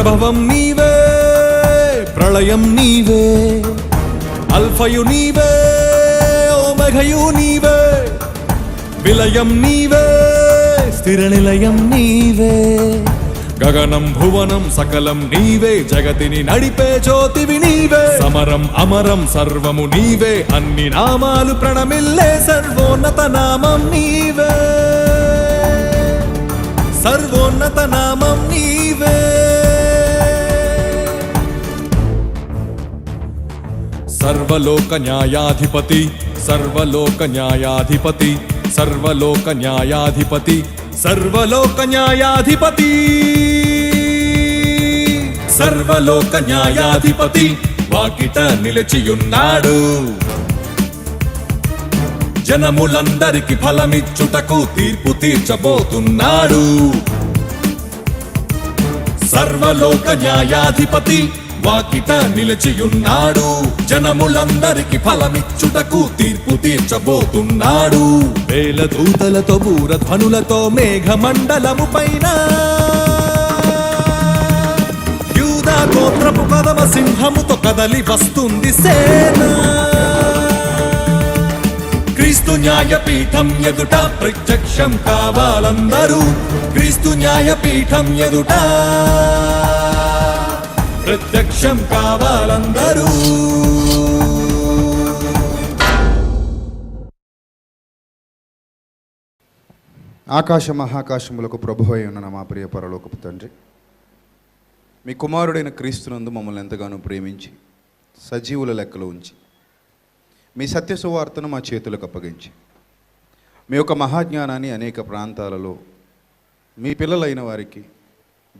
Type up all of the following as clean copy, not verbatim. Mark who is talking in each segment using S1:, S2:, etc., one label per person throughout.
S1: ప్రభవం నీవే, ప్రళయం నీవే, అల్ఫయు నీవే, ఓమఘయు నీవే, విలయం నీవే, స్థిర నిలయం నీవే, గగనం భువనం సకలం నీవే, జగతిని నడిపే జ్యోతివి నీవే, సమరం అమరం సర్వము నీవే, అన్ని నామాలు ప్రణమిల్లే సర్వోన్నత నామం నీవే, సర్వోన్నత నామం నీవే. సర్వలోక న్యాయాధిపతి, సర్వలోక న్యాయాధిపతి, సర్వలోక న్యాయాధిపతి, సర్వలోక న్యాయాధిపతి, సర్వలోక న్యాయాధిపతి వాకిట నిలిచియున్నాడు. జనములందరికి ఫలమిచ్చుటకు తీర్పు తీర్చబోతున్నాడు. సర్వలోక న్యాయాధిపతి వాకిట నిలిచియున్నాడు. జనములందరికి ఫలమిచ్చుటకు తీర్పు తీర్చబోతున్నాడు. వేల దూతలతో బూరధ్వనులతో మేఘమండలము పైన యూదా గోత్రపు కదమ సింహముతో కదలి వస్తుంది సేన. క్రీస్తు న్యాయపీఠం ఎదుట ప్రత్యక్షం కావాలందరూ, క్రీస్తు న్యాయపీఠం ఎదుట ప్రత్యక్షం కావాలందరూ.
S2: ఆకాశ మహాకాశములకు ప్రభువై ఉన్న మా ప్రియ పరలోకపు తండ్రి, మీ కుమారుడైన క్రీస్తునందు మమ్మల్ని ఎంతగానో ప్రేమించి సజీవుల లెక్కలో ఉంచి మీ సత్య సువార్తను మా చేతులకు అప్పగించి మీ యొక్క మహాజ్ఞానాన్ని అనేక ప్రాంతాలలో మీ పిల్లలైన వారికి,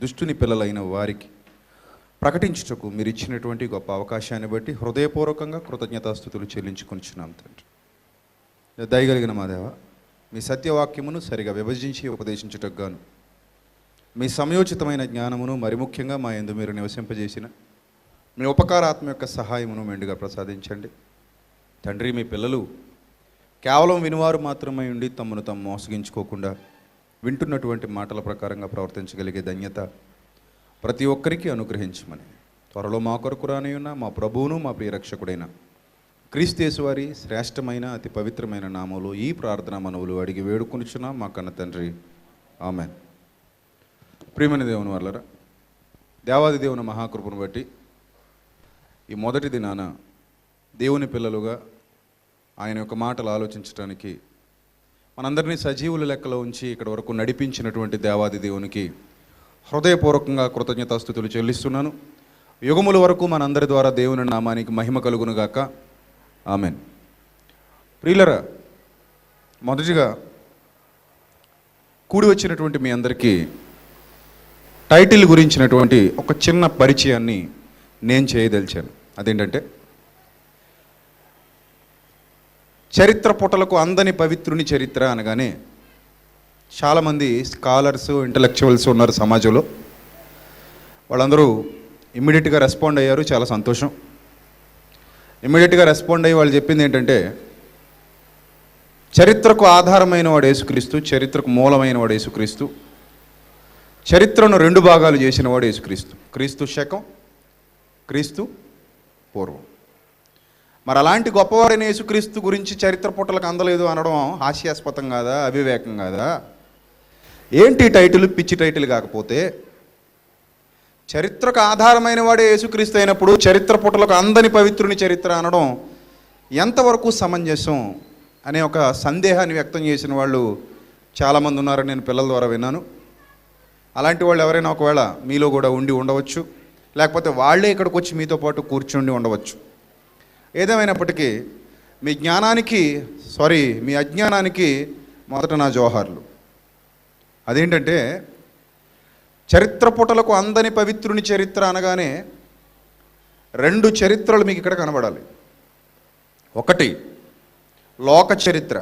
S2: దుష్టుని పిల్లలైన వారికి ప్రకటించుటకు మీరు ఇచ్చినటువంటి గొప్ప అవకాశాన్ని బట్టి హృదయపూర్వకంగా కృతజ్ఞతాస్తుతులు చెల్లించుకొనిచున్నాం తండ్రి. దయగలిగిన మా దేవ, మీ సత్యవాక్యమును సరిగా విభజించి ఉపదేశించుటకు గాను మీ సమయోచితమైన జ్ఞానమును, మరి ముఖ్యంగా మా యందు మీరు నివసింపజేసిన మీ ఉపకారాత్మ యొక్క సహాయమును మెండుగా ప్రసాదించండి తండ్రి. మీ పిల్లలు కేవలం వినువారు మాత్రమై ఉండి తమను తాము మోసగించుకోకుండా వింటున్నటువంటి మాటల ప్రకారంగా ప్రవర్తించగలిగే ధన్యత ప్రతి ఒక్కరికి అనుగ్రహించమని త్వరలో మా కొరకు రానియున్న మా ప్రభువును మా ప్రియరక్షకుడైన క్రీస్తు యేసు వారి శ్రేష్టమైన అతి పవిత్రమైన నామములో ఈ ప్రార్థనా మనవులు అడిగి వేడుకొనుచున్నాం మా కన్న తండ్రి, ఆమేన్. ప్రియమైన దేవుని వాళ్ళరా, దేవాది దేవుని మహాకృపను బట్టి ఈ మొదటి దినాన దేవుని పిల్లలుగా ఆయన యొక్క మాటలు ఆలోచించడానికి మనందరినీ సజీవుల లెక్కలో ఉంచి ఇక్కడ వరకు నడిపించినటువంటి దేవాది దేవునికి హృదయపూర్వకంగా కృతజ్ఞతాస్తుతులు చెల్లిస్తున్నాను. యుగముల వరకు మనందరి ద్వారా దేవుని నామానికి మహిమ కలుగునుగాక, ఆమెన్. ప్రియులరా, మొదటిగా కూడి వచ్చినటువంటి మీ అందరికీ టైటిల్ గురించినటువంటి ఒక చిన్న పరిచయాన్ని నేను చేయదలిచాను. అదేంటంటే, చరిత్ర పుటలకు అందని పవిత్రుని చరిత్ర అనగానే చాలామంది స్కాలర్స్, ఇంటలెక్చువల్స్ ఉన్నారు సమాజంలో. వాళ్ళందరూ ఇమ్మీడియట్గా రెస్పాండ్ అయ్యారు, చాలా సంతోషం. ఇమ్మీడియట్గా రెస్పాండ్ అయ్యి వాళ్ళు చెప్పింది ఏంటంటే, చరిత్రకు ఆధారమైన వాడు యేసుక్రీస్తు, చరిత్రకు మూలమైన వాడు యేసుక్రీస్తు, చరిత్రను రెండు భాగాలు చేసిన వాడు యేసుక్రీస్తు, క్రీస్తు శకం, క్రీస్తు పూర్వం. మరి అలాంటి గొప్పవాడైన యేసుక్రీస్తు గురించి చరిత్ర పుటలకు అందలేదు అనడం హాస్యాస్పదం కాదా, అవివేకం కాదా? ఏంటి టైటిల్ పిచ్చి టైటిల్ కాకపోతే? చరిత్రకు ఆధారమైన వాడే యేసుక్రీస్తు అయినప్పుడు చరిత్ర పుటలకు అందని పవిత్రుని చరిత్ర అనడం ఎంతవరకు సమంజసం అనే ఒక సందేహాన్ని వ్యక్తం చేసిన వాళ్ళు చాలామంది ఉన్నారని నేను పిల్లల ద్వారా విన్నాను. అలాంటి వాళ్ళు ఎవరైనా ఒకవేళ మీలో కూడా ఉండి ఉండవచ్చు, లేకపోతే వాళ్ళే ఇక్కడికి వచ్చి మీతో పాటు కూర్చుండి ఉండవచ్చు. ఏదేమైనప్పటికీ మీ అజ్ఞానానికి మొదట నా జోహార్లు. అదేంటంటే, చరిత్ర పుటలకు అందని పవిత్రుని చరిత్ర అనగానే రెండు చరిత్రలు మీకు ఇక్కడ కనబడాలి. ఒకటి లోక చరిత్ర,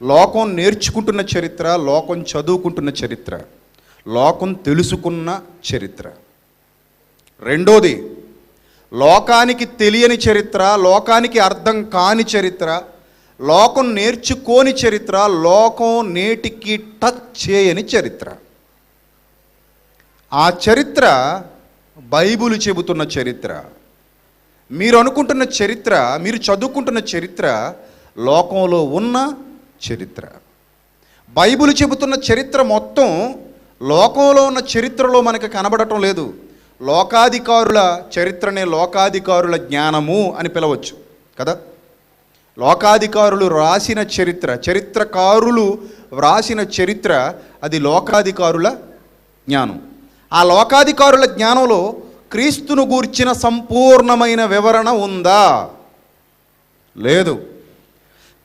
S2: లోకం నేర్చుకుంటున్న చరిత్ర, లోకం చదువుకుంటున్న చరిత్ర, లోకం తెలుసుకున్న చరిత్ర. రెండోది లోకానికి తెలియని చరిత్ర, లోకానికి అర్థం కాని చరిత్ర, లోకం నేర్చుకోని చరిత్ర, లోకం నేటికి టచ్ చేయని చరిత్ర. ఆ చరిత్ర బైబిల్ చెబుతున్న చరిత్ర. మీరు అనుకుంటున్న చరిత్ర, మీరు చదువుకుంటున్న చరిత్ర లోకంలో ఉన్న చరిత్ర. బైబిల్ చెబుతున్న చరిత్ర మొత్తం లోకంలో ఉన్న చరిత్రలో మనకు కనబడటం లేదు. లోకాధికారుల చరిత్రనే లోకాధికారుల జ్ఞానము అని పిలవచ్చు కదా. లోకాధికారులు రాసిన చరిత్ర, చరిత్రకారులు వ్రాసిన చరిత్ర, అది లోకాధికారుల జ్ఞానం. ఆ లోకాధికారుల జ్ఞానంలో క్రీస్తును గూర్చిన సంపూర్ణమైన వివరణ ఉందా? లేదు.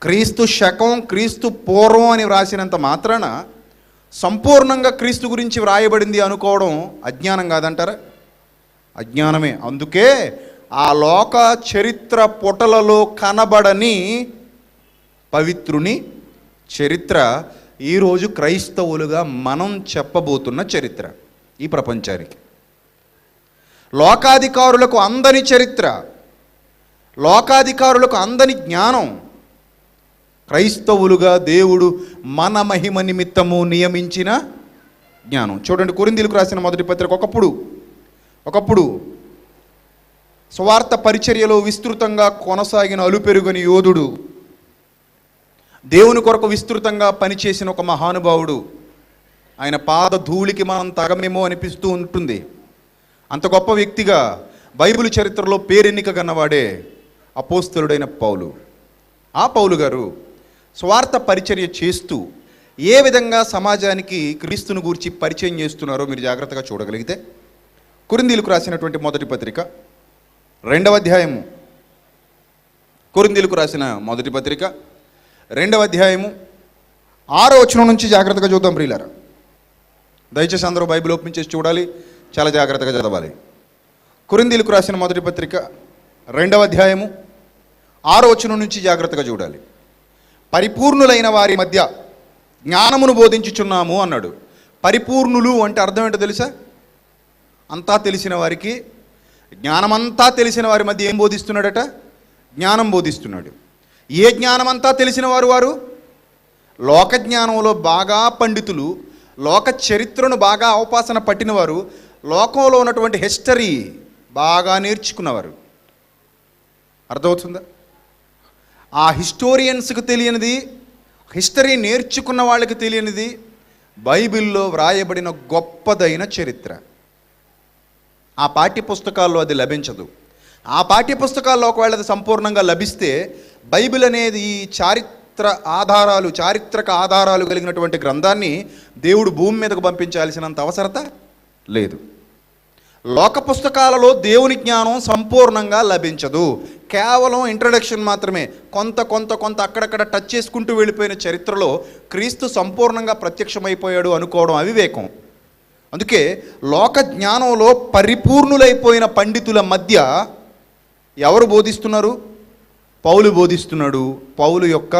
S2: క్రీస్తు శకం, క్రీస్తు పూర్వం అని వ్రాసినంత మాత్రాన సంపూర్ణంగా క్రీస్తు గురించి వ్రాయబడింది అనుకోవడం అజ్ఞానం కాదంటారా? అజ్ఞానమే. అందుకే ఆ లోక చరిత్ర పుటలలో కనబడని పవిత్రుని చరిత్ర ఈరోజు క్రైస్తవులుగా మనం చెప్పబోతున్న చరిత్ర ఈ ప్రపంచానికి. లోకాధికారులకు అందని చరిత్ర, లోకాధికారులకు అందని జ్ఞానం క్రైస్తవులుగా దేవుడు మన మహిమ నిమిత్తము నియమించిన జ్ఞానం. చూడండి, కొరింథీయులకు రాసిన మొదటి పత్రిక. ఒకప్పుడు స్వార్థ పరిచర్యలో విస్తృతంగా కొనసాగిన అలుపెరుగని యోధుడు, దేవుని కొరకు విస్తృతంగా పనిచేసిన ఒక మహానుభావుడు. ఆయన పాద ధూళికి మనం తగమేమో అనిపిస్తూ ఉంటుంది. అంత గొప్ప వ్యక్తిగా బైబిల్ చరిత్రలో పేరెన్నిక కన్నవాడే అపోస్తలుడైన పౌలు. ఆ పౌలు గారు స్వార్థ పరిచర్య చేస్తూ ఏ విధంగా సమాజానికి క్రీస్తును గూర్చి పరిచయం చేస్తున్నారో మీరు జాగ్రత్తగా చూడగలిగితే, కొరింథీయులకు రాసినటువంటి మొదటి పత్రిక 2వ అధ్యాయము, కొరింథీయులకు రాసిన మొదటి పత్రిక 2వ అధ్యాయము 6వ వచనం నుంచి జాగ్రత్తగా చూద్దాం ప్రియులారా. దయచేసి అందరూ బైబిల్ ఓపెన్ చేసి చూడాలి, చాలా జాగ్రత్తగా చదవాలి. కొరింథీయులకు రాసిన మొదటి పత్రిక 2వ అధ్యాయము 6వ వచనం నుంచి జాగ్రత్తగా చూడాలి. పరిపూర్ణులైన వారి మధ్య జ్ఞానమును బోధించుచున్నాము అన్నాడు. పరిపూర్ణులు అంటే అర్థం ఏంటో తెలుసా? అంతా తెలిసిన వారికి, జ్ఞానమంతా తెలిసిన వారి మధ్య ఏం బోధిస్తున్నాడట? జ్ఞానం బోధిస్తున్నాడు. ఏ జ్ఞానమంతా తెలిసిన వారు? లోక జ్ఞానంలో బాగా పండితులు, లోక చరిత్రను బాగా అవపాసన పట్టినవారు, లోకంలో ఉన్నటువంటి హిస్టరీ బాగా నేర్చుకున్నవారు. అర్థమవుతుందా? ఆ హిస్టోరియన్స్కి తెలియనిది, హిస్టరీ నేర్చుకున్న వాళ్ళకి తెలియనిది బైబిల్లో వ్రాయబడిన గొప్పదైన చరిత్ర. ఆ పాఠ్యపుస్తకాల్లో అది లభించదు. ఆ పాఠ్యపుస్తకాల్లో ఒకవేళ అది సంపూర్ణంగా లభిస్తే బైబిల్ అనేది ఈ చారిత్రక ఆధారాలు కలిగినటువంటి గ్రంథాన్ని దేవుడు భూమి మీదకు పంపించాల్సినంత అవసరత లేదు. లోక పుస్తకాలలో దేవుని జ్ఞానం సంపూర్ణంగా లభించదు. కేవలం ఇంట్రడక్షన్ మాత్రమే, కొంత అక్కడక్కడ టచ్ చేసుకుంటూ వెళ్ళిపోయిన చరిత్రలో క్రీస్తు సంపూర్ణంగా ప్రత్యక్షమైపోయాడు అనుకోవడం అవివేకం. అందుకే లోక జ్ఞానంలో పరిపూర్ణులైపోయిన పండితుల మధ్య ఎవరు బోధిస్తున్నారు? పౌలు బోధిస్తున్నాడు. పౌలు యొక్క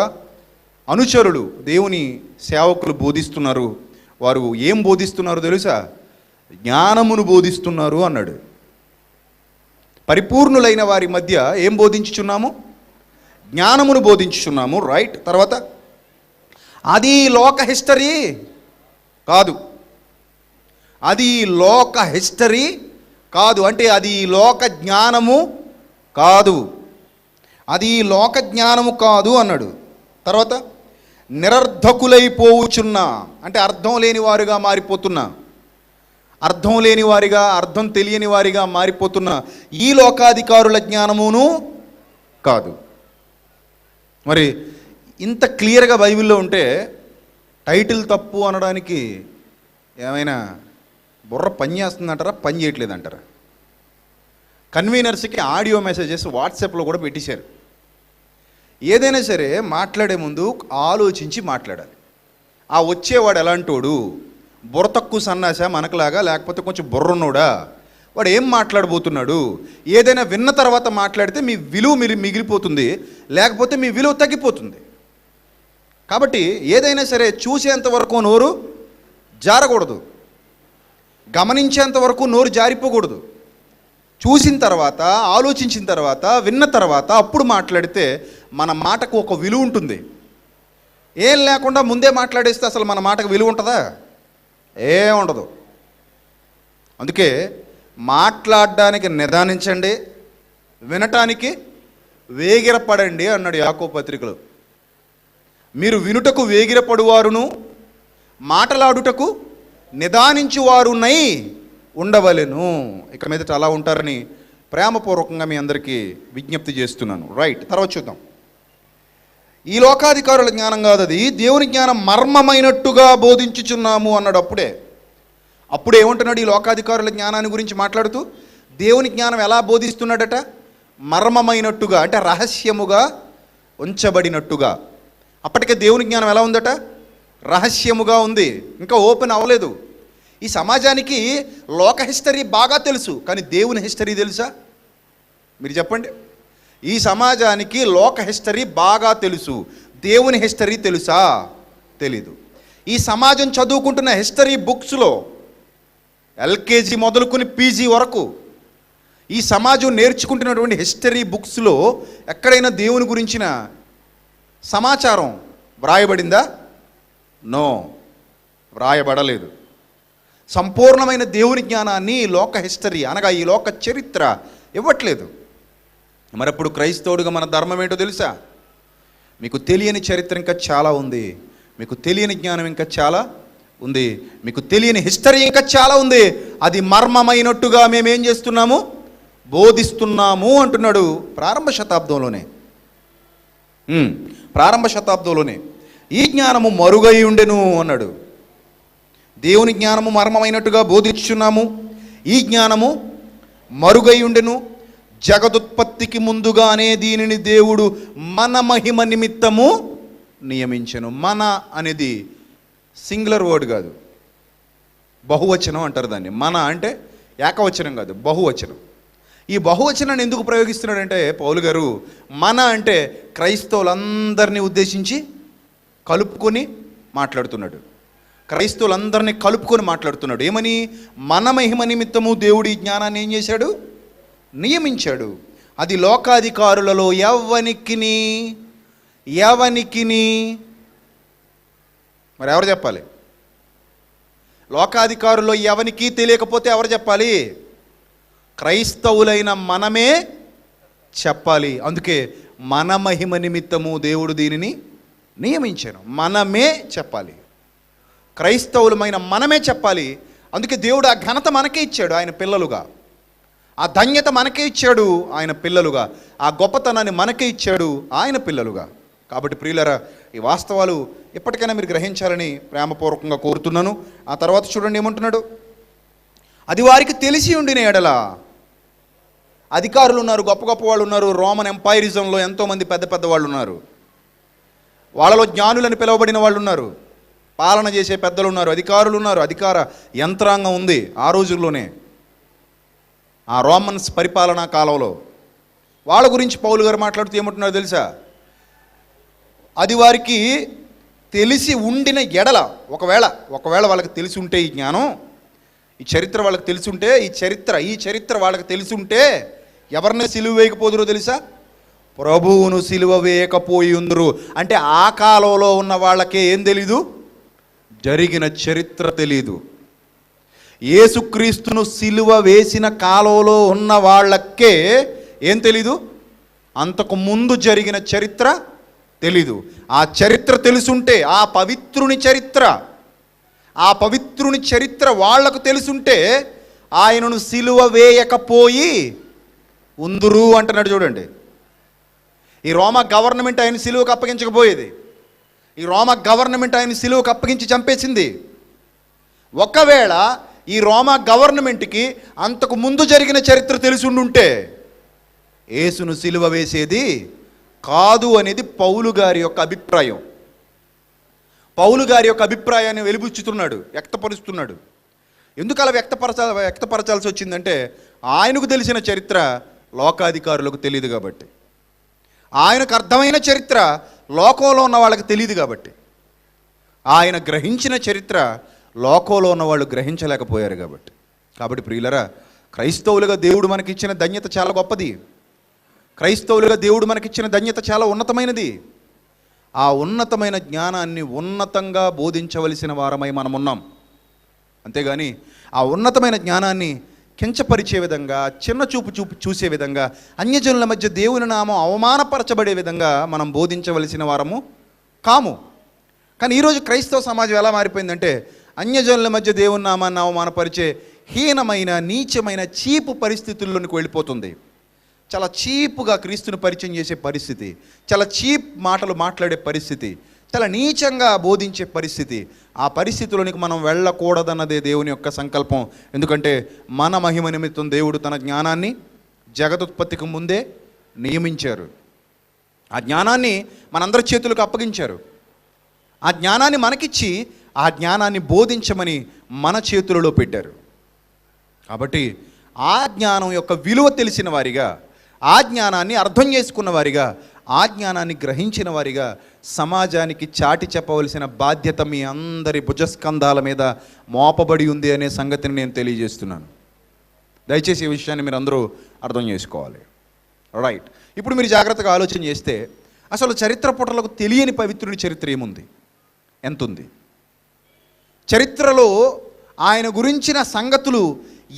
S2: అనుచరులు, దేవుని సేవకులు బోధిస్తున్నారు. వారు ఏం బోధిస్తున్నారు తెలుసా? జ్ఞానమును బోధిస్తున్నారు అన్నాడు. పరిపూర్ణులైన వారి మధ్య ఏం బోధించుచున్నాము? జ్ఞానమును బోధించుచున్నాము. రైట్. తర్వాత అది లోక హిస్టరీ కాదు. అది లోక హిస్టరీ కాదు అంటే అది లోక జ్ఞానము కాదు. అది లోక జ్ఞానము కాదు అన్నాడు. తర్వాత నిరర్ధకులైపోవుచున్నా అంటే అర్థం లేని వారుగా మారిపోతున్నా, అర్థం లేని వారిగా, అర్థం తెలియని వారిగా మారిపోతున్న ఈ లోకాధికారుల జ్ఞానమును కాదు. మరి ఇంత క్లియర్గా బైబిల్లో ఉంటే టైటిల్ తప్పు అనడానికి ఏమైనా బుర్ర పని చేస్తుందంటారా, పని చేయట్లేదంటారా? కన్వీనర్స్కి ఆడియో మెసేజెస్ వాట్సాప్లో కూడా పెట్టేశారు. ఏదైనా సరే మాట్లాడే ముందు ఆలోచించి మాట్లాడాలి. ఆ వచ్చేవాడు ఎలాంటోడు? బుర్ర తక్కువ సన్నాసా మనకులాగా, లేకపోతే కొంచెం బుర్రన్నోడా? వాడు ఏం మాట్లాడబోతున్నాడు? ఏదైనా విన్న తర్వాత మాట్లాడితే మీ విలువ మిగిలిపోతుంది, లేకపోతే మీ విలువ తగ్గిపోతుంది. కాబట్టి ఏదైనా సరే చూసేంత వరకు నోరు జారకూడదు, గమనించేంత వరకు నోరు జారిపోకూడదు. చూసిన తర్వాత, ఆలోచించిన తర్వాత, విన్న తర్వాత అప్పుడు మాట్లాడితే మన మాటకు ఒక విలువ ఉంటుంది. ఏం లేకుండా ముందే మాట్లాడేస్తే అసలు మన మాటకు విలువ ఉంటుందా? ఏముండదు. అందుకే మాట్లాడడానికి నిదానించండి, వినటానికి వేగిరపడండి అన్నాడు యాకోబు పత్రికలో. మీరు వినుటకు వేగిరపడువారును మాటలాడుటకు నిదానించువారునై ఉండవలెను. ఇక మీదట అలా ఉంటారని ప్రేమపూర్వకంగా మీ అందరికీ విజ్ఞప్తి చేస్తున్నాను. రైట్, తర్వాత చూద్దాం. ఈ లోకాధికారుల జ్ఞానం కాదు, అది దేవుని జ్ఞానం మర్మమైనట్టుగా బోధించుచున్నాము అన్నాడు. అప్పుడే ఏమంటున్నాడు ఈ లోకాధికారుల జ్ఞానాన్ని గురించి మాట్లాడుతూ? దేవుని జ్ఞానం ఎలా బోధిస్తున్నాడట? మర్మమైనట్టుగా, అంటే రహస్యముగా ఉంచబడినట్టుగా. అప్పటికే దేవుని జ్ఞానం ఎలా ఉందట? రహస్యముగా ఉంది, ఇంకా ఓపెన్ అవ్వలేదు. ఈ సమాజానికి లోక హిస్టరీ బాగా తెలుసు, కానీ దేవుని హిస్టరీ తెలుసా? మీరు చెప్పండి. ఈ సమాజానికి లోక హిస్టరీ బాగా తెలుసు, దేవుని హిస్టరీ తెలుసా? తెలీదు. ఈ సమాజం చదువుకుంటున్న హిస్టరీ బుక్స్లో ఎల్కేజీ మొదలుకొని పీజీ వరకు ఈ సమాజం నేర్చుకుంటున్నటువంటి హిస్టరీ బుక్స్లో ఎక్కడైనా దేవుని గురించిన సమాచారం వ్రాయబడిందా? నో, వ్రాయబడలేదు. సంపూర్ణమైన దేవుని జ్ఞానాన్ని లోక హిస్టరీ అనగా ఈ లోక చరిత్ర ఇవ్వట్లేదు. మరప్పుడు క్రైస్తవుడిగా మన ధర్మం ఏంటో తెలుసా? మీకు తెలియని చరిత్ర ఇంకా చాలా ఉంది, మీకు తెలియని జ్ఞానం ఇంకా చాలా ఉంది, మీకు తెలియని హిస్టరీ ఇంకా చాలా ఉంది. అది మర్మమైనట్టుగా మేమేం చేస్తున్నాము? బోధిస్తున్నాము అంటున్నాడు. ప్రారంభ శతాబ్దంలోనే ఈ జ్ఞానము మరుగై ఉండెను అన్నాడు. దేవుని జ్ఞానము మర్మమైనట్టుగా బోధించుచున్నాము, ఈ జ్ఞానము మరుగై ఉండెను. జగదుత్పత్తికి ముందుగానే దీనిని దేవుడు మన మహిమ నిమిత్తము నియమించెను. మన అనేది సింగులర్ వర్డ్ కాదు, బహువచనం అంటారు దాన్ని. మన అంటే ఏకవచనం కాదు, బహువచనం. ఈ బహువచనాన్ని ఎందుకు ప్రయోగిస్తున్నాడంటే పౌలు గారు, మన అంటే క్రైస్తవులందరినీ ఉద్దేశించి కలుపుకొని మాట్లాడుతున్నాడు. క్రైస్తవులందరినీ కలుపుకొని మాట్లాడుతున్నాడు. ఏమని? మన మహిమ నిమిత్తము దేవుడు ఈ జ్ఞానాన్ని ఏం చేశాడు? నియమించాడు. అది లోకాధికారులలో ఎవనికిని మరి ఎవరు చెప్పాలి? లోకాధికారుల్లో ఎవనికి తెలియకపోతే ఎవరు చెప్పాలి? క్రైస్తవులైన మనమే చెప్పాలి. అందుకే మన మహిమ నిమిత్తము దేవుడు దీనిని నియమించాను. మనమే చెప్పాలి, క్రైస్తవులమైన మనమే చెప్పాలి. అందుకే దేవుడు ఆ ఘనత మనకే ఇచ్చాడు ఆయన పిల్లలుగా, ఆ ధన్యత మనకే ఇచ్చాడు ఆయన పిల్లలుగా, ఆ గొప్పతనాన్ని మనకే ఇచ్చాడు ఆయన పిల్లలుగా. కాబట్టి ప్రియులరా, ఈ వాస్తవాలు ఎప్పటికైనా మీరు గ్రహించాలని ప్రేమపూర్వకంగా కోరుతున్నాను. ఆ తర్వాత చూడండి ఏమంటున్నాడు? అది వారికి తెలిసి ఉండిన ఎడల. అధికారులు ఉన్నారు, గొప్ప గొప్ప వాళ్ళు ఉన్నారు. రోమన్ ఎంపైరిజంలో ఎంతోమంది పెద్ద పెద్ద వాళ్ళు ఉన్నారు. వాళ్ళలో జ్ఞానులని పిలువబడిన వాళ్ళు ఉన్నారు, పాలన చేసే పెద్దలు ఉన్నారు, అధికారులు ఉన్నారు, అధికార యంత్రాంగం ఉంది. ఆ రోజుల్లోనే ఆ రోమన్స్ పరిపాలనా కాలంలో వాళ్ళ గురించి పౌలు గారు మాట్లాడుతూ ఏమంటున్నారో తెలుసా? అది వారికి తెలిసి ఉండిన ఎడల. ఒకవేళ వాళ్ళకి తెలిసి ఉంటే, ఈ జ్ఞానం, ఈ చరిత్ర వాళ్ళకి తెలిసి ఉంటే, ఈ చరిత్ర వాళ్ళకి తెలిసి ఉంటే ఎవరిని సిలువ వేయకపోదురో తెలుసా? ప్రభువును సిలువ వేయకపోయి ఉందరు. అంటే ఆ కాలంలో ఉన్న వాళ్ళకే ఏం తెలీదు? జరిగిన చరిత్ర తెలీదు. యేసుక్రీస్తును సిలువ వేసిన కాలంలో ఉన్న వాళ్ళకే ఏం తెలీదు? అంతకు ముందు జరిగిన చరిత్ర తెలీదు. ఆ చరిత్ర తెలుసుంటే, ఆ పవిత్రుని చరిత్ర వాళ్లకు తెలుసుంటే ఆయనను సిలువ వేయకపోయి ఉందురు అంటున్నాడు. చూడండి, ఈ రోమా గవర్నమెంట్ ఆయన సిలువకు అప్పగించకపోయేది. ఈ రోమా గవర్నమెంట్ ఆయన సిలువకు అప్పగించి చంపేసింది. ఒకవేళ ఈ రోమా గవర్నమెంట్కి అంతకు ముందు జరిగిన చరిత్ర తెలిసి యేసును సిలువ వేసేది కాదు అనేది పౌలు గారి యొక్క అభిప్రాయం. పౌలు గారి యొక్క అభిప్రాయాన్ని వెలిబుచ్చుతున్నాడు, వ్యక్తపరుస్తున్నాడు. ఎందుకు అలా వ్యక్తపరచాల్సి వచ్చిందంటే, ఆయనకు తెలిసిన చరిత్ర లోకాధికారులకు తెలియదు కాబట్టి, ఆయనకు అర్థమైన చరిత్ర లోకంలో ఉన్న వాళ్ళకి తెలియదు కాబట్టి, ఆయన గ్రహించిన చరిత్ర లోకంలో ఉన్న వాళ్ళు గ్రహించలేకపోయారు కాబట్టి ప్రియులరా, క్రైస్తవులుగా దేవుడు మనకిచ్చిన ధన్యత చాలా గొప్పది. క్రైస్తవులుగా దేవుడు మనకిచ్చిన ధన్యత చాలా ఉన్నతమైనది. ఆ ఉన్నతమైన జ్ఞానాన్ని ఉన్నతంగా బోధించవలసిన వారమై మనమున్నాం. అంతేగాని ఆ ఉన్నతమైన జ్ఞానాన్ని కించపరిచే విధంగా, చిన్న చూపు చూసే విధంగా, అన్యజనుల మధ్య దేవుని నామం అవమానపరచబడే విధంగా మనం బోధించవలసిన వారము కాము. కానీ ఈరోజు క్రైస్తవ సమాజం ఎలా మారిపోయిందంటే, అన్యజనుల మధ్య దేవుని నామాన్ని అవమానపరిచే హీనమైన, నీచమైన, చీపు పరిస్థితుల్లోనికి వెళ్ళిపోతుంది. చాలా చీపుగా క్రీస్తుని పరిచయం చేసే పరిస్థితి, చాలా చీప్ మాటలు మాట్లాడే పరిస్థితి, చాలా నీచంగా బోధించే పరిస్థితి. ఆ పరిస్థితిలోనికి మనం వెళ్ళకూడదన్నదే దేవుని యొక్క సంకల్పం. ఎందుకంటే మన మహిమ నిమిత్తం దేవుడు తన జ్ఞానాన్ని జగదుత్పత్తికి ముందే నియమించారు. ఆ జ్ఞానాన్ని మనందరి చేతులకు అప్పగించారు. ఆ జ్ఞానాన్ని మనకిచ్చి ఆ జ్ఞానాన్ని బోధించమని మన చేతులలో పెట్టారు. కాబట్టి ఆ జ్ఞానం యొక్క విలువ తెలిసిన వారిగా, ఆ జ్ఞానాన్ని అర్థం చేసుకున్న వారిగా, ఆ జ్ఞానాన్ని గ్రహించిన వారిగా సమాజానికి చాటి చెప్పవలసిన బాధ్యత మీ అందరి భుజస్కంధాల మీద మోపబడి ఉంది అనే సంగతిని నేను తెలియజేస్తున్నాను. దయచేసి ఈ విషయాన్ని మీరు అందరూ అర్థం చేసుకోవాలి. రైట్. ఇప్పుడు మీరు జాగ్రత్తగా ఆలోచన చేస్తే అసలు చరిత్ర పుటలకు తెలియని పవిత్రుని చరిత్ర ఏముంది? ఎంతుంది? చరిత్రలో ఆయన గురించిన సంగతులు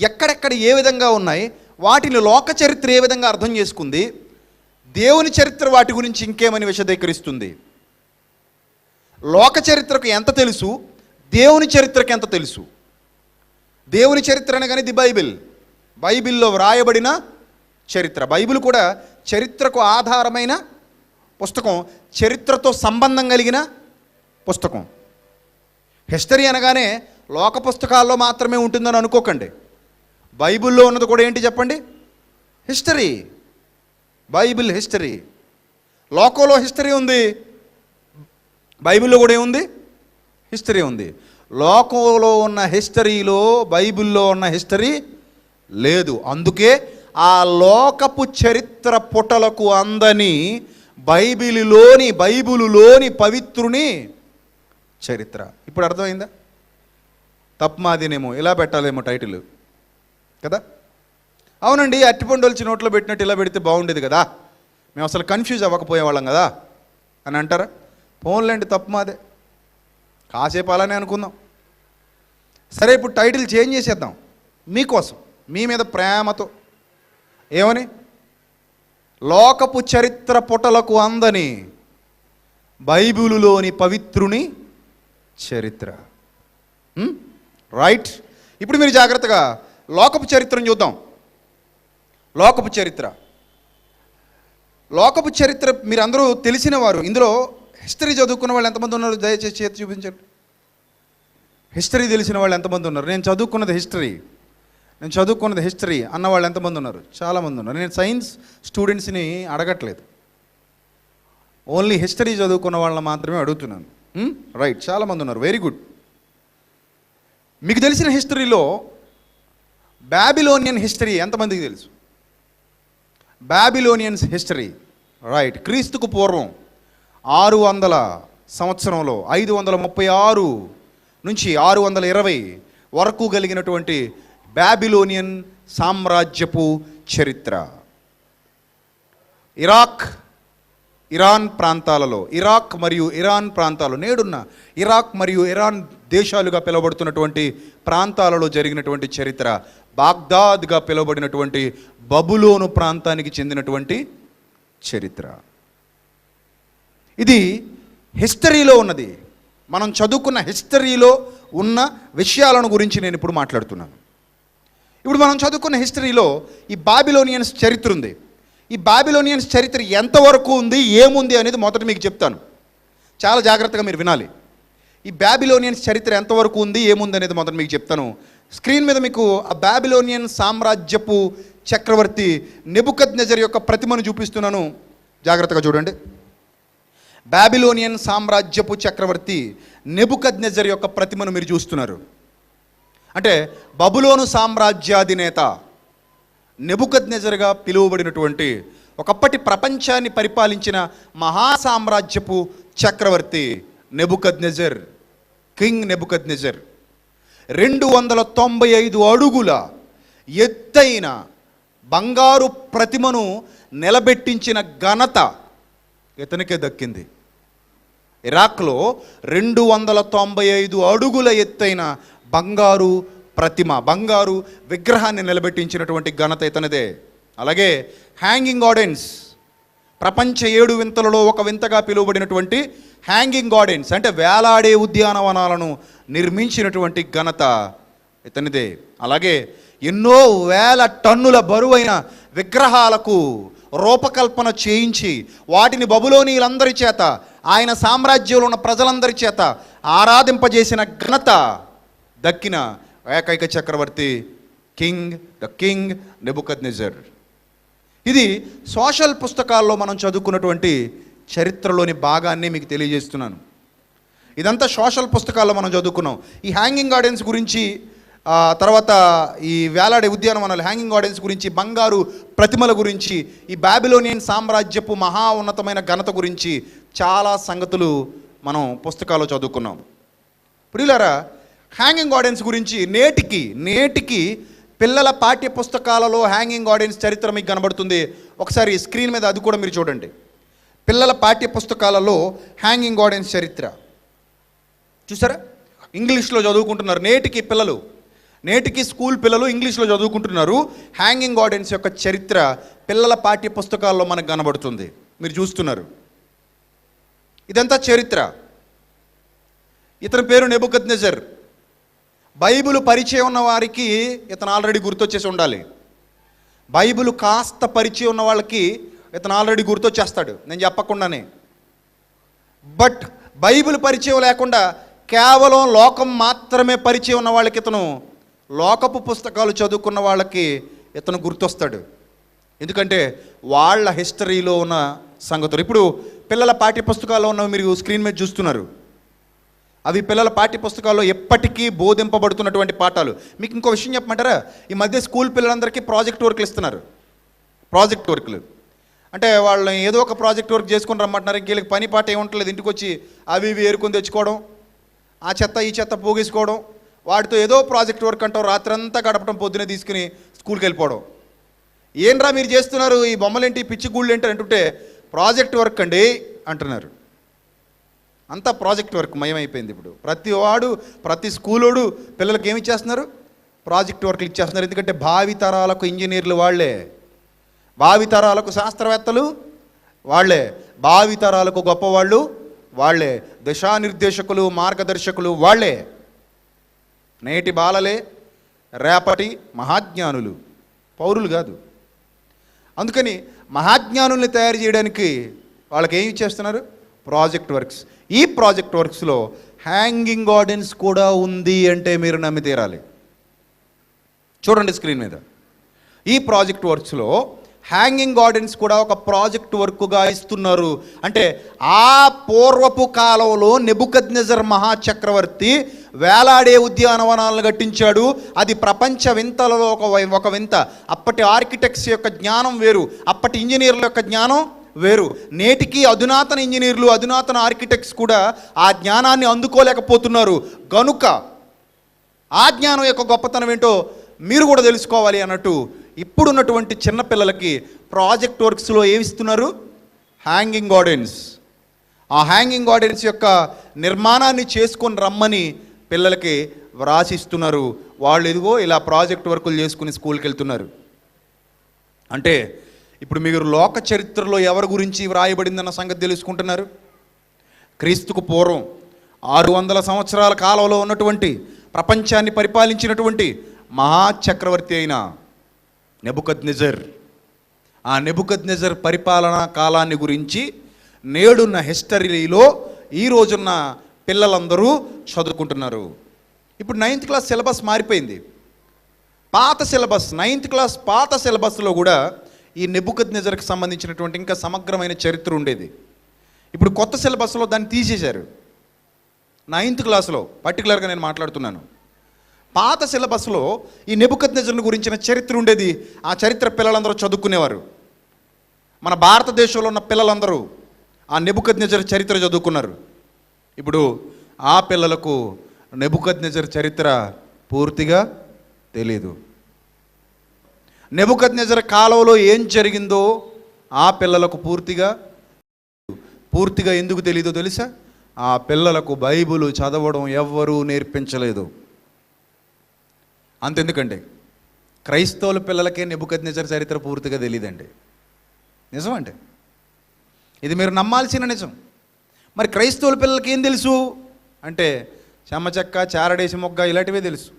S2: ఎక్కడెక్కడ ఏ విధంగా ఉన్నాయి, వాటిని లోక చరిత్ర ఏ విధంగా అర్థం చేసుకుంది, దేవుని చరిత్ర వాటి గురించి ఇంకేమని విశదీకరిస్తుంది. లోక చరిత్రకు ఎంత తెలుసు, దేవుని చరిత్రకు ఎంత తెలుసు? దేవుని చరిత్ర అనగానే ది బైబిల్, బైబిల్లో వ్రాయబడిన చరిత్ర. బైబిల్ కూడా చరిత్రకు ఆధారమైన పుస్తకం, చరిత్రతో సంబంధం కలిగిన పుస్తకం. హిస్టరీ అనగానే లోక పుస్తకాల్లో మాత్రమే ఉంటుందని అనుకోకండి. బైబిల్లో ఉన్నది కూడా ఏంటి చెప్పండి? హిస్టరీ. Bible history. లోకంలో హిస్టరీ ఉంది, బైబిల్లో కూడా ఏముంది? హిస్టరీ ఉంది. లోకంలో ఉన్న హిస్టరీలో బైబిల్లో ఉన్న హిస్టరీ లేదు. అందుకే ఆ లోకపు చరిత్ర పుటలకు అందని బైబిలులోని పవిత్రుని చరిత్ర. ఇప్పుడు అర్థమైందా? తప్మాదినేమో ఇలా పెట్టాలేమో టైటిల్ కదా. అవునండి, అట్టిపండు వచ్చి నోట్లో పెట్టినట్టు ఇలా పెడితే బాగుండేది కదా, మేము అసలు కన్ఫ్యూజ్ అవ్వకపోయేవాళ్ళం కదా అని అంటారా? పోన్లేండి, తప్పు మాదే, కాసేపు అలానే అనుకుందాం. సరే, ఇప్పుడు టైటిల్ చేంజ్ చేసేద్దాం మీకోసం, మీ మీద ప్రేమతో. ఏమని? లోకపు చరిత్ర పుటలకు అందని బైబిలులోని పవిత్రుని చరిత్ర. రైట్. ఇప్పుడు మీరు జాగ్రత్తగా లోకపు చరిత్రను చూద్దాం. లోకపు చరిత్ర మీరు అందరూ తెలిసిన వారు. ఇందులో హిస్టరీ చదువుకున్న వాళ్ళు ఎంతమంది ఉన్నారు? దయచేసి చేతి చూపించండి. హిస్టరీ తెలిసిన వాళ్ళు ఎంతమంది ఉన్నారు? నేను చదువుకున్నది హిస్టరీ అన్న వాళ్ళు ఎంతమంది ఉన్నారు? చాలామంది ఉన్నారు. నేను సైన్స్ స్టూడెంట్స్ని అడగట్లేదు, ఓన్లీ హిస్టరీ చదువుకున్న వాళ్ళని మాత్రమే అడుగుతున్నాను. రైట్, చాలామంది ఉన్నారు. Very good. మీకు తెలిసిన హిస్టరీలో బాబిలోనియన్ హిస్టరీ ఎంతమందికి తెలుసు? Babylonians history. రైట్. క్రీస్తుకు పూర్వం 600 సంవత్సరంలో 536 నుంచి 620 వరకు కలిగినటువంటి బాబిలోనియన్ సామ్రాజ్యపు చరిత్ర. ఇరాన్ ప్రాంతాలలో, ఇరాక్ మరియు ఇరాన్ ప్రాంతాలు, నేడున్న ఇరాక్ మరియు ఇరాన్ దేశాలుగా పిలువబడుతున్నటువంటి ప్రాంతాలలో జరిగినటువంటి చరిత్ర. బాగ్దాద్గా పిలువబడినటువంటి బబులోను ప్రాంతానికి చెందినటువంటి చరిత్ర. ఇది హిస్టరీలో ఉన్నది. మనం చదువుకున్న హిస్టరీలో ఉన్న విషయాలను గురించి నేను ఇప్పుడు మాట్లాడుతున్నాను. ఇప్పుడు మనం చదువుకున్న హిస్టరీలో ఈ బాబిలోనియన్స్ చరిత్ర ఉంది. ఈ బాబిలోనియన్స్ చరిత్ర ఎంతవరకు ఉంది, ఏముంది అనేది మొదట మీకు చెప్తాను. చాలా జాగ్రత్తగా మీరు వినాలి. ఈ బాబిలోనియన్స్ చరిత్ర ఎంతవరకు ఉంది, ఏముంది అనేది మొదట మీకు చెప్తాను. స్క్రీన్ మీద మీకు ఆ బాబిలోనియన్ సామ్రాజ్యపు చక్రవర్తి నెబుకద్నెజర్ యొక్క ప్రతిమను చూపిస్తున్నాను. జాగ్రత్తగా చూడండి. బాబిలోనియన్ సామ్రాజ్యపు చక్రవర్తి నెబుకద్నెజర్ యొక్క ప్రతిమను మీరు చూస్తున్నారు. అంటే బబులోను సామ్రాజ్యాధినేత నెబుకద్నెజర్గా పిలువబడినటువంటి ఒకప్పటి ప్రపంచాన్ని పరిపాలించిన మహాసామ్రాజ్యపు చక్రవర్తి నెబుకద్నెజర్, కింగ్ నెబుకద్నెజర్ 295 అడుగుల ఎత్తైన బంగారు ప్రతిమను నిలబెట్టించిన ఘనత ఇతనికే దక్కింది. ఇరాక్లో 295 అడుగుల ఎత్తైన బంగారు ప్రతిమ, బంగారు విగ్రహాన్ని నిలబెట్టించినటువంటి ఘనత ఇతనిదే. అలాగే హ్యాంగింగ్ గార్డెన్స్, ప్రపంచ 7 వింతలలో ఒక వింతగా పిలువబడినటువంటి హ్యాంగింగ్ గార్డెన్స్ అంటే వేలాడే ఉద్యానవనాలను నిర్మించినటువంటి ఘనత ఇతనిదే. అలాగే ఎన్నో వేల టన్నుల బరువైన విగ్రహాలకు రూపకల్పన చేయించి వాటిని బబులోనీయులందరి చేత, ఆయన సామ్రాజ్యంలో ఉన్న ప్రజలందరి చేత ఆరాధింపజేసిన ఘనత దక్కిన ఏకైక చక్రవర్తి ద కింగ్ నెబుకద్నెజర్. ఇది సోషల్ పుస్తకాల్లో మనం చదువుకున్నటువంటి చరిత్రలోని భాగాన్ని మీకు తెలియజేస్తున్నాను. ఇదంతా సోషల్ పుస్తకాల్లో మనం చదువుకున్నాం. ఈ హ్యాంగింగ్ గార్డెన్స్ గురించి, తర్వాత ఈ వేలాడే ఉద్యానవనాలు, హ్యాంగింగ్ గార్డెన్స్ గురించి, బంగారు ప్రతిమల గురించి, ఈ బాబిలోనియన్ సామ్రాజ్యపు మహా ఉన్నతమైన ఘనత గురించి చాలా సంగతులు మనం పుస్తకాల్లో చదువుకున్నాం. ప్రియులారా, హ్యాంగింగ్ గార్డెన్స్ గురించి నేటికి పిల్లల పాఠ్య పుస్తకాలలో హ్యాంగింగ్ గార్డెన్స్ చరిత్ర మీకు కనబడుతుంది. ఒకసారి స్క్రీన్ మీద అది కూడా మీరు చూడండి. పిల్లల పాఠ్య పుస్తకాలలో హ్యాంగింగ్ గార్డెన్స్ చరిత్ర చూసారా? ఇంగ్లీష్లో చదువుకుంటున్నారు నేటికి స్కూల్ పిల్లలు ఇంగ్లీష్లో చదువుకుంటున్నారు. హ్యాంగింగ్ గార్డెన్స్ యొక్క చరిత్ర పిల్లల పాఠ్య పుస్తకాల్లో మనకు కనబడుతుంది. మీరు చూస్తున్నారు, ఇదంతా చరిత్ర. ఇతని పేరు నెబుకద్నెజర్. బైబిల్ పరిచయం ఉన్న వారికి ఇతను ఆల్రెడీ గుర్తొచ్చేసి ఉండాలి. బైబిల్ కాస్త పరిచయం ఉన్న వాళ్ళకి ఇతను ఆల్రెడీ గుర్తొచ్చేస్తాడు నేను చెప్పకుండానే. బట్ బైబిల్ పరిచయం లేకుండా కేవలం లోకం మాత్రమే పరిచయం ఉన్న వాళ్ళకి ఇతను, లోకపు పుస్తకాలు చదువుకున్న వాళ్ళకి ఇతను గుర్తొస్తాడు. ఎందుకంటే వాళ్ళ హిస్టరీలో ఉన్న సంగతులు. ఇప్పుడు పిల్లల పాఠ్య పుస్తకాల్లో ఉన్నవి మీరు స్క్రీన్ మీద చూస్తున్నారు. అవి పిల్లల పాఠ్య పుస్తకాల్లో ఎప్పటికీ బోధింపబడుతున్నటువంటి పాఠాలు. మీకు ఇంకో విషయం చెప్పమంటారా? ఈ మధ్య స్కూల్ పిల్లలందరికీ ప్రాజెక్ట్ వర్క్లు ఇస్తున్నారు. ప్రాజెక్ట్ వర్క్లు అంటే వాళ్ళని ఏదో ఒక ప్రాజెక్ట్ వర్క్ చేసుకొని రమ్మంటున్నారు. వీళ్ళకి పని పాట ఏముంటలేదు, ఇంటికి వచ్చి అవి ఇవి ఏరుకొని తెచ్చుకోవడం, ఆ చెత్త ఈ చెత్త పోగేసుకోవడం, వాటితో ఏదో ప్రాజెక్ట్ వర్క్ అంటాం, రాత్రంతా గడపడం, పొద్దునే తీసుకుని స్కూల్కి వెళ్ళిపోవడం. ఏంట్రా మీరు చేస్తున్నారు, ఈ బొమ్మలేంటి, పిచ్చి గూళ్ళు ఏంటి అంటుంటే ప్రాజెక్ట్ వర్క్ అండి అంటున్నారు. అంతా ప్రాజెక్ట్ వర్క్ మయమైపోయింది. ఇప్పుడు ప్రతి స్కూలోడు పిల్లలకి ఏమి ఇచ్చేస్తున్నారు? ప్రాజెక్ట్ వర్క్లు ఇచ్చేస్తున్నారు. ఎందుకంటే భావితరాలకు ఇంజనీర్లు వాళ్ళే, భావితరాలకు శాస్త్రవేత్తలు వాళ్ళే, భావితరాలకు గొప్పవాళ్ళు వాళ్ళే, దిశానిర్దేశకులు మార్గదర్శకులు వాళ్ళే. నేటి బాలలే రేపటి మహాజ్ఞానులు, పౌరులు కాదు. అందుకని మహాజ్ఞానుల్ని తయారు చేయడానికి వాళ్ళకి ఏమి ఇచ్చేస్తున్నారు? Project works. ఈ ప్రాజెక్ట్ వర్క్స్లో హ్యాంగింగ్ గార్డెన్స్ కూడా ఉంది అంటే మీరు నమ్మి తీరాలి. చూడండి స్క్రీన్ మీద. ఈ ప్రాజెక్ట్ వర్క్స్లో హ్యాంగింగ్ గార్డెన్స్ కూడా ఒక ప్రాజెక్ట్ వర్క్గా ఇస్తున్నారు. అంటే ఆ పూర్వపు కాలంలో నెబుకద్నెజర్ మహాచక్రవర్తి వేలాడే ఉద్యానవనాలను కట్టించాడు. అది ప్రపంచ వింతలలో ఒక వింత. అప్పటి ఆర్కిటెక్ట్స్ యొక్క జ్ఞానం వేరు, అప్పటి ఇంజనీర్ల యొక్క జ్ఞానం వేరు. నేటికి అధునాతన ఇంజనీర్లు, అధునాతన ఆర్కిటెక్ట్స్ కూడా ఆ జ్ఞానాన్ని అందుకోలేకపోతున్నారు. గనుక ఆ జ్ఞానం యొక్క గొప్పతనం ఏంటో మీరు కూడా తెలుసుకోవాలి అన్నట్టు ఇప్పుడున్నటువంటి చిన్నపిల్లలకి ప్రాజెక్ట్ వర్క్స్లో ఏమి ఇస్తున్నారు? Hanging gardens. ఆ హ్యాంగింగ్ గార్డెన్స్ యొక్క నిర్మాణాన్ని చేసుకొని రమ్మని పిల్లలకి వ్రాసిస్తున్నారు. వాళ్ళు ఇదిగో ఇలా ప్రాజెక్ట్ వర్కులు చేసుకుని స్కూల్కి వెళ్తున్నారు. అంటే ఇప్పుడు మీరు లోక చరిత్రలో ఎవరి గురించి వ్రాయబడిందన్న సంగతి తెలుసుకుంటున్నారు. క్రీస్తుకు పూర్వం 600 సంవత్సరాల కాలంలో ఉన్నటువంటి ప్రపంచాన్ని పరిపాలించినటువంటి మహాచక్రవర్తి అయిన నెబుకద్నెజర్, ఆ నెబుకద్నెజర్ పరిపాలనా కాలాన్ని గురించి నేడున్న హిస్టరీలో ఈ రోజున్న పిల్లలందరూ చదువుకుంటున్నారు. ఇప్పుడు 9th క్లాస్ సిలబస్ మారిపోయింది. పాత సిలబస్ 9th క్లాస్ పాత సిలబస్లో కూడా ఈ నెబుకద్నెజర్కి సంబంధించినటువంటి ఇంకా సమగ్రమైన చరిత్ర ఉండేది. ఇప్పుడు కొత్త సిలబస్లో దాన్ని తీసేశారు. 9th క్లాస్లో పర్టికులర్గా నేను మాట్లాడుతున్నాను. పాత సిలబస్లో ఈ నెబుకద్నెజర్ను గురించిన చరిత్ర ఉండేది. ఆ చరిత్ర పిల్లలందరూ చదువుకునేవారు. మన భారతదేశంలో ఉన్న పిల్లలందరూ ఆ నెబుకద్నెజర్ చరిత్ర చదువుకున్నారు. ఇప్పుడు ఆ పిల్లలకు నెబుకద్నెజర్ చరిత్ర పూర్తిగా తెలియదు. నెబుకద్నెజర్ కాలంలో ఏం జరిగిందో ఆ పిల్లలకు పూర్తిగా ఎందుకు తెలియదో తెలుసా? ఆ పిల్లలకు బైబిల్ చదవడం ఎవ్వరూ నేర్పించలేదు. అంతెందుకండి, క్రైస్తవుల పిల్లలకే నెబుకద్నెజర్ చరిత్ర పూర్తిగా తెలియదండి. నిజం అంటే ఇది మీరు నమ్మాల్సిన నిజం. మరి క్రైస్తవుల పిల్లలకి ఏం తెలుసు అంటే చెమ్మచెక్క, చారడేసి మొగ్గ ఇలాంటివే తెలుసు.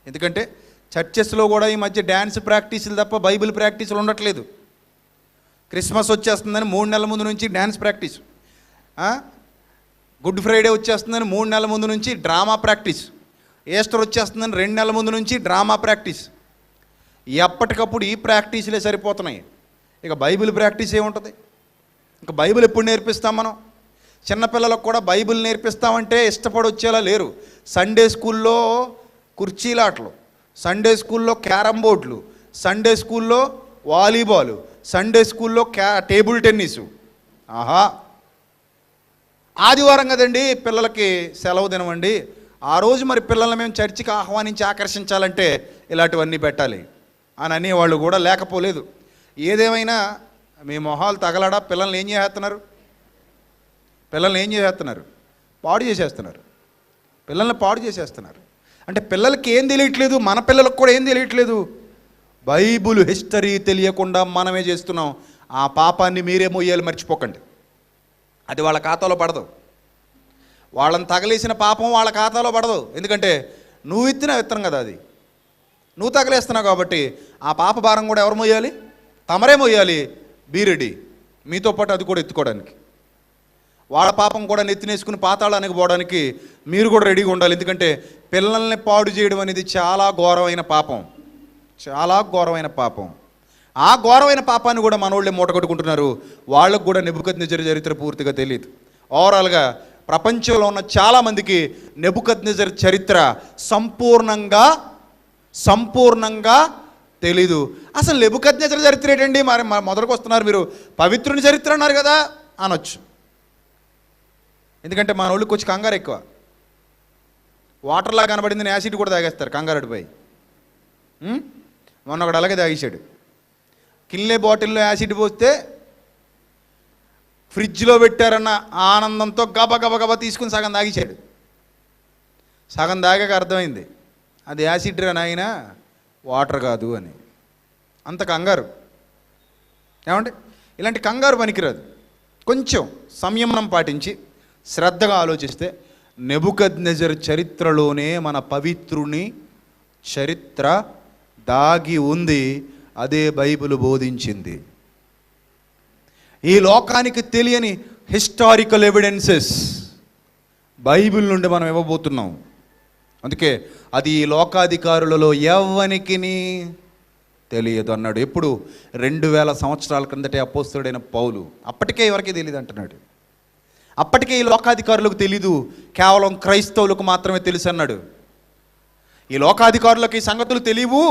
S2: ఎందుకంటే చర్చెస్లో కూడా ఈ మధ్య డ్యాన్స్ ప్రాక్టీసులు తప్ప బైబిల్ ప్రాక్టీసులు ఉండట్లేదు. క్రిస్మస్ వచ్చేస్తుందని 3 నెలల ముందు నుంచి డ్యాన్స్ ప్రాక్టీస్, గుడ్ ఫ్రైడే వచ్చేస్తుందని 3 నెలల ముందు నుంచి డ్రామా ప్రాక్టీస్, ఈస్టర్ వచ్చేస్తుందని 2 నెలల ముందు నుంచి డ్రామా ప్రాక్టీస్. ఎప్పటికప్పుడు ఈ ప్రాక్టీసులే సరిపోతున్నాయి. ఇక బైబిల్ ప్రాక్టీస్ ఏముంటుంది? ఇక బైబిల్ ఎప్పుడు నేర్పిస్తాం మనం? చిన్నపిల్లలకు కూడా బైబిల్ నేర్పిస్తామంటే ఇష్టపడి వచ్చేలా లేరు. సండే స్కూల్లో కుర్చీలాటలు, సండే స్కూల్లో క్యారమ్ బోర్డులు, సండే స్కూల్లో వాలీబాలు, సండే స్కూల్లో టేబుల్ టెన్నిసు. ఆహా, ఆదివారం కదండి పిల్లలకి సెలవు దినమండి, ఆ రోజు మరి పిల్లల్ని మేము చర్చికి ఆహ్వానించి ఆకర్షించాలంటే ఇలాంటివన్నీ పెట్టాలి అని అనేవాళ్ళు కూడా లేకపోలేదు. ఏదేమైనా మీ మొహాలు తగలడా పిల్లల్ని ఏం చేస్తున్నారు? పాడు చేసేస్తున్నారు. పిల్లల్ని పాడు చేసేస్తున్నారు. అంటే పిల్లలకి ఏం తెలియట్లేదు, మన పిల్లలకు కూడా ఏం తెలియట్లేదు. బైబుల్ హిస్టరీ తెలియకుండా మనమే చేస్తున్నాం. ఆ పాపాన్ని మీరే మొయ్యాలి, మర్చిపోకండి. అది వాళ్ళ ఖాతాలో పడదు. వాళ్ళని తగలేసిన పాపం వాళ్ళ ఖాతాలో పడదు. ఎందుకంటే నువ్వు ఇచ్చిన విత్తనం కదా అది, నువ్వు తగలేస్తున్నావు కాబట్టి ఆ పాప భారం కూడా ఎవరు మొయ్యాలి? తమరే మొయ్యాలి. బీరెడ్డి మీతో పాటు అది కూడా ఎత్తుకోవడానికి. వాళ్ళ పాపం కూడా నెత్తినేసుకుని పాతాళానికి పోవడానికి మీరు కూడా రెడీగా ఉండాలి. ఎందుకంటే పిల్లల్ని పాడు చేయడం అనేది చాలా ఘోరమైన పాపం, చాలా ఘోరమైన పాపం. ఆ ఘోరమైన పాపాన్ని కూడా మనోళ్ళే మూటగొట్టుకుంటున్నారు. వాళ్ళకు కూడా నెబుకద్నెజర్ చరిత్ర పూర్తిగా తెలియదు. ఓవరాల్గా ప్రపంచంలో ఉన్న చాలామందికి నెబుకద్నెజర్ చరిత్ర సంపూర్ణంగా తెలీదు. అసలు నెబుకద్నెజర్ చరిత్ర ఏంటండి? మరి మొదలుకు వస్తున్నారు మీరు, పవిత్రుని చరిత్ర అన్నారు కదా అనొచ్చు. ఎందుకంటే మన వాళ్ళకి కొంచెం కంగారు ఎక్కువ. వాటర్లా కనబడిందని యాసిడ్ కూడా తాగేస్తారు కంగారుడిపై. మొన్న ఒకడు అలాగే తాగేశాడు. కిన్లే బాటిల్లో యాసిడ్ పోస్తే ఫ్రిడ్జ్లో పెట్టారన్న ఆనందంతో గబ తీసుకుని సగం తాగేశాడు. సగం తాగాక అర్థమైంది అది యాసిడ్ రా నాయనా, వాటర్ కాదు అని. అంత కంగారు. ఏమంటే ఇలాంటి కంగారు పనికిరాదు. కొంచెం సంయమనం పాటించి శ్రద్ధగా ఆలోచిస్తే నెబుకద్నెజర్ చరిత్రలోనే మన పవిత్రుని చరిత్ర దాగి ఉంది. అదే బైబిల్ బోధించింది. ఈ లోకానికి తెలియని హిస్టారికల్ ఎవిడెన్సెస్ బైబిల్ నుండి మనం ఇవ్వబోతున్నాం. అందుకే అది ఈ లోకాధికారులలో ఎవ్వనికి తెలియదు అన్నాడు. ఎప్పుడు? 2000 సంవత్సరాల క్రిందటే అపోస్తలుడైన పౌలు. అప్పటికే ఎవరికి తెలియదు అంటున్నాడు. అప్పటికే ఈ లోకాధికారులకు తెలీదు, కేవలం క్రైస్తవులకు మాత్రమే తెలుసు అన్నాడు. ఈ లోకాధికారులకు ఈ సంగతులు తెలియవు,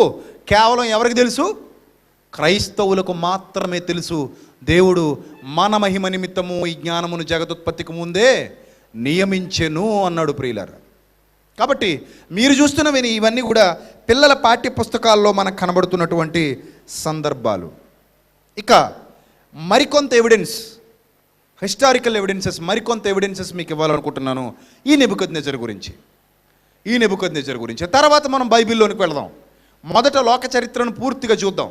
S2: కేవలం ఎవరికి తెలుసు? క్రైస్తవులకు మాత్రమే తెలుసు. దేవుడు మన మహిమ నిమిత్తము ఈ జ్ఞానమును జగదుత్పత్తికి ముందే నియమించెను అన్నాడు ప్రియులారా. కాబట్టి మీరు చూస్తున్నవి ఇవన్నీ కూడా పిల్లల పాఠ్య పుస్తకాల్లో మనకు కనబడుతున్నటువంటి సందర్భాలు. ఇక మరికొంత ఎవిడెన్స్, హిస్టారికల్ ఎవిడెన్సెస్, మరికొంత ఎవిడెన్సెస్ మీకు ఇవ్వాలనుకుంటున్నాను ఈ నెబుకద్నెజర్ గురించి. తర్వాత మనం బైబిల్లోనికి వెళదాం. మొదట లోక చరిత్రను పూర్తిగా చూద్దాం.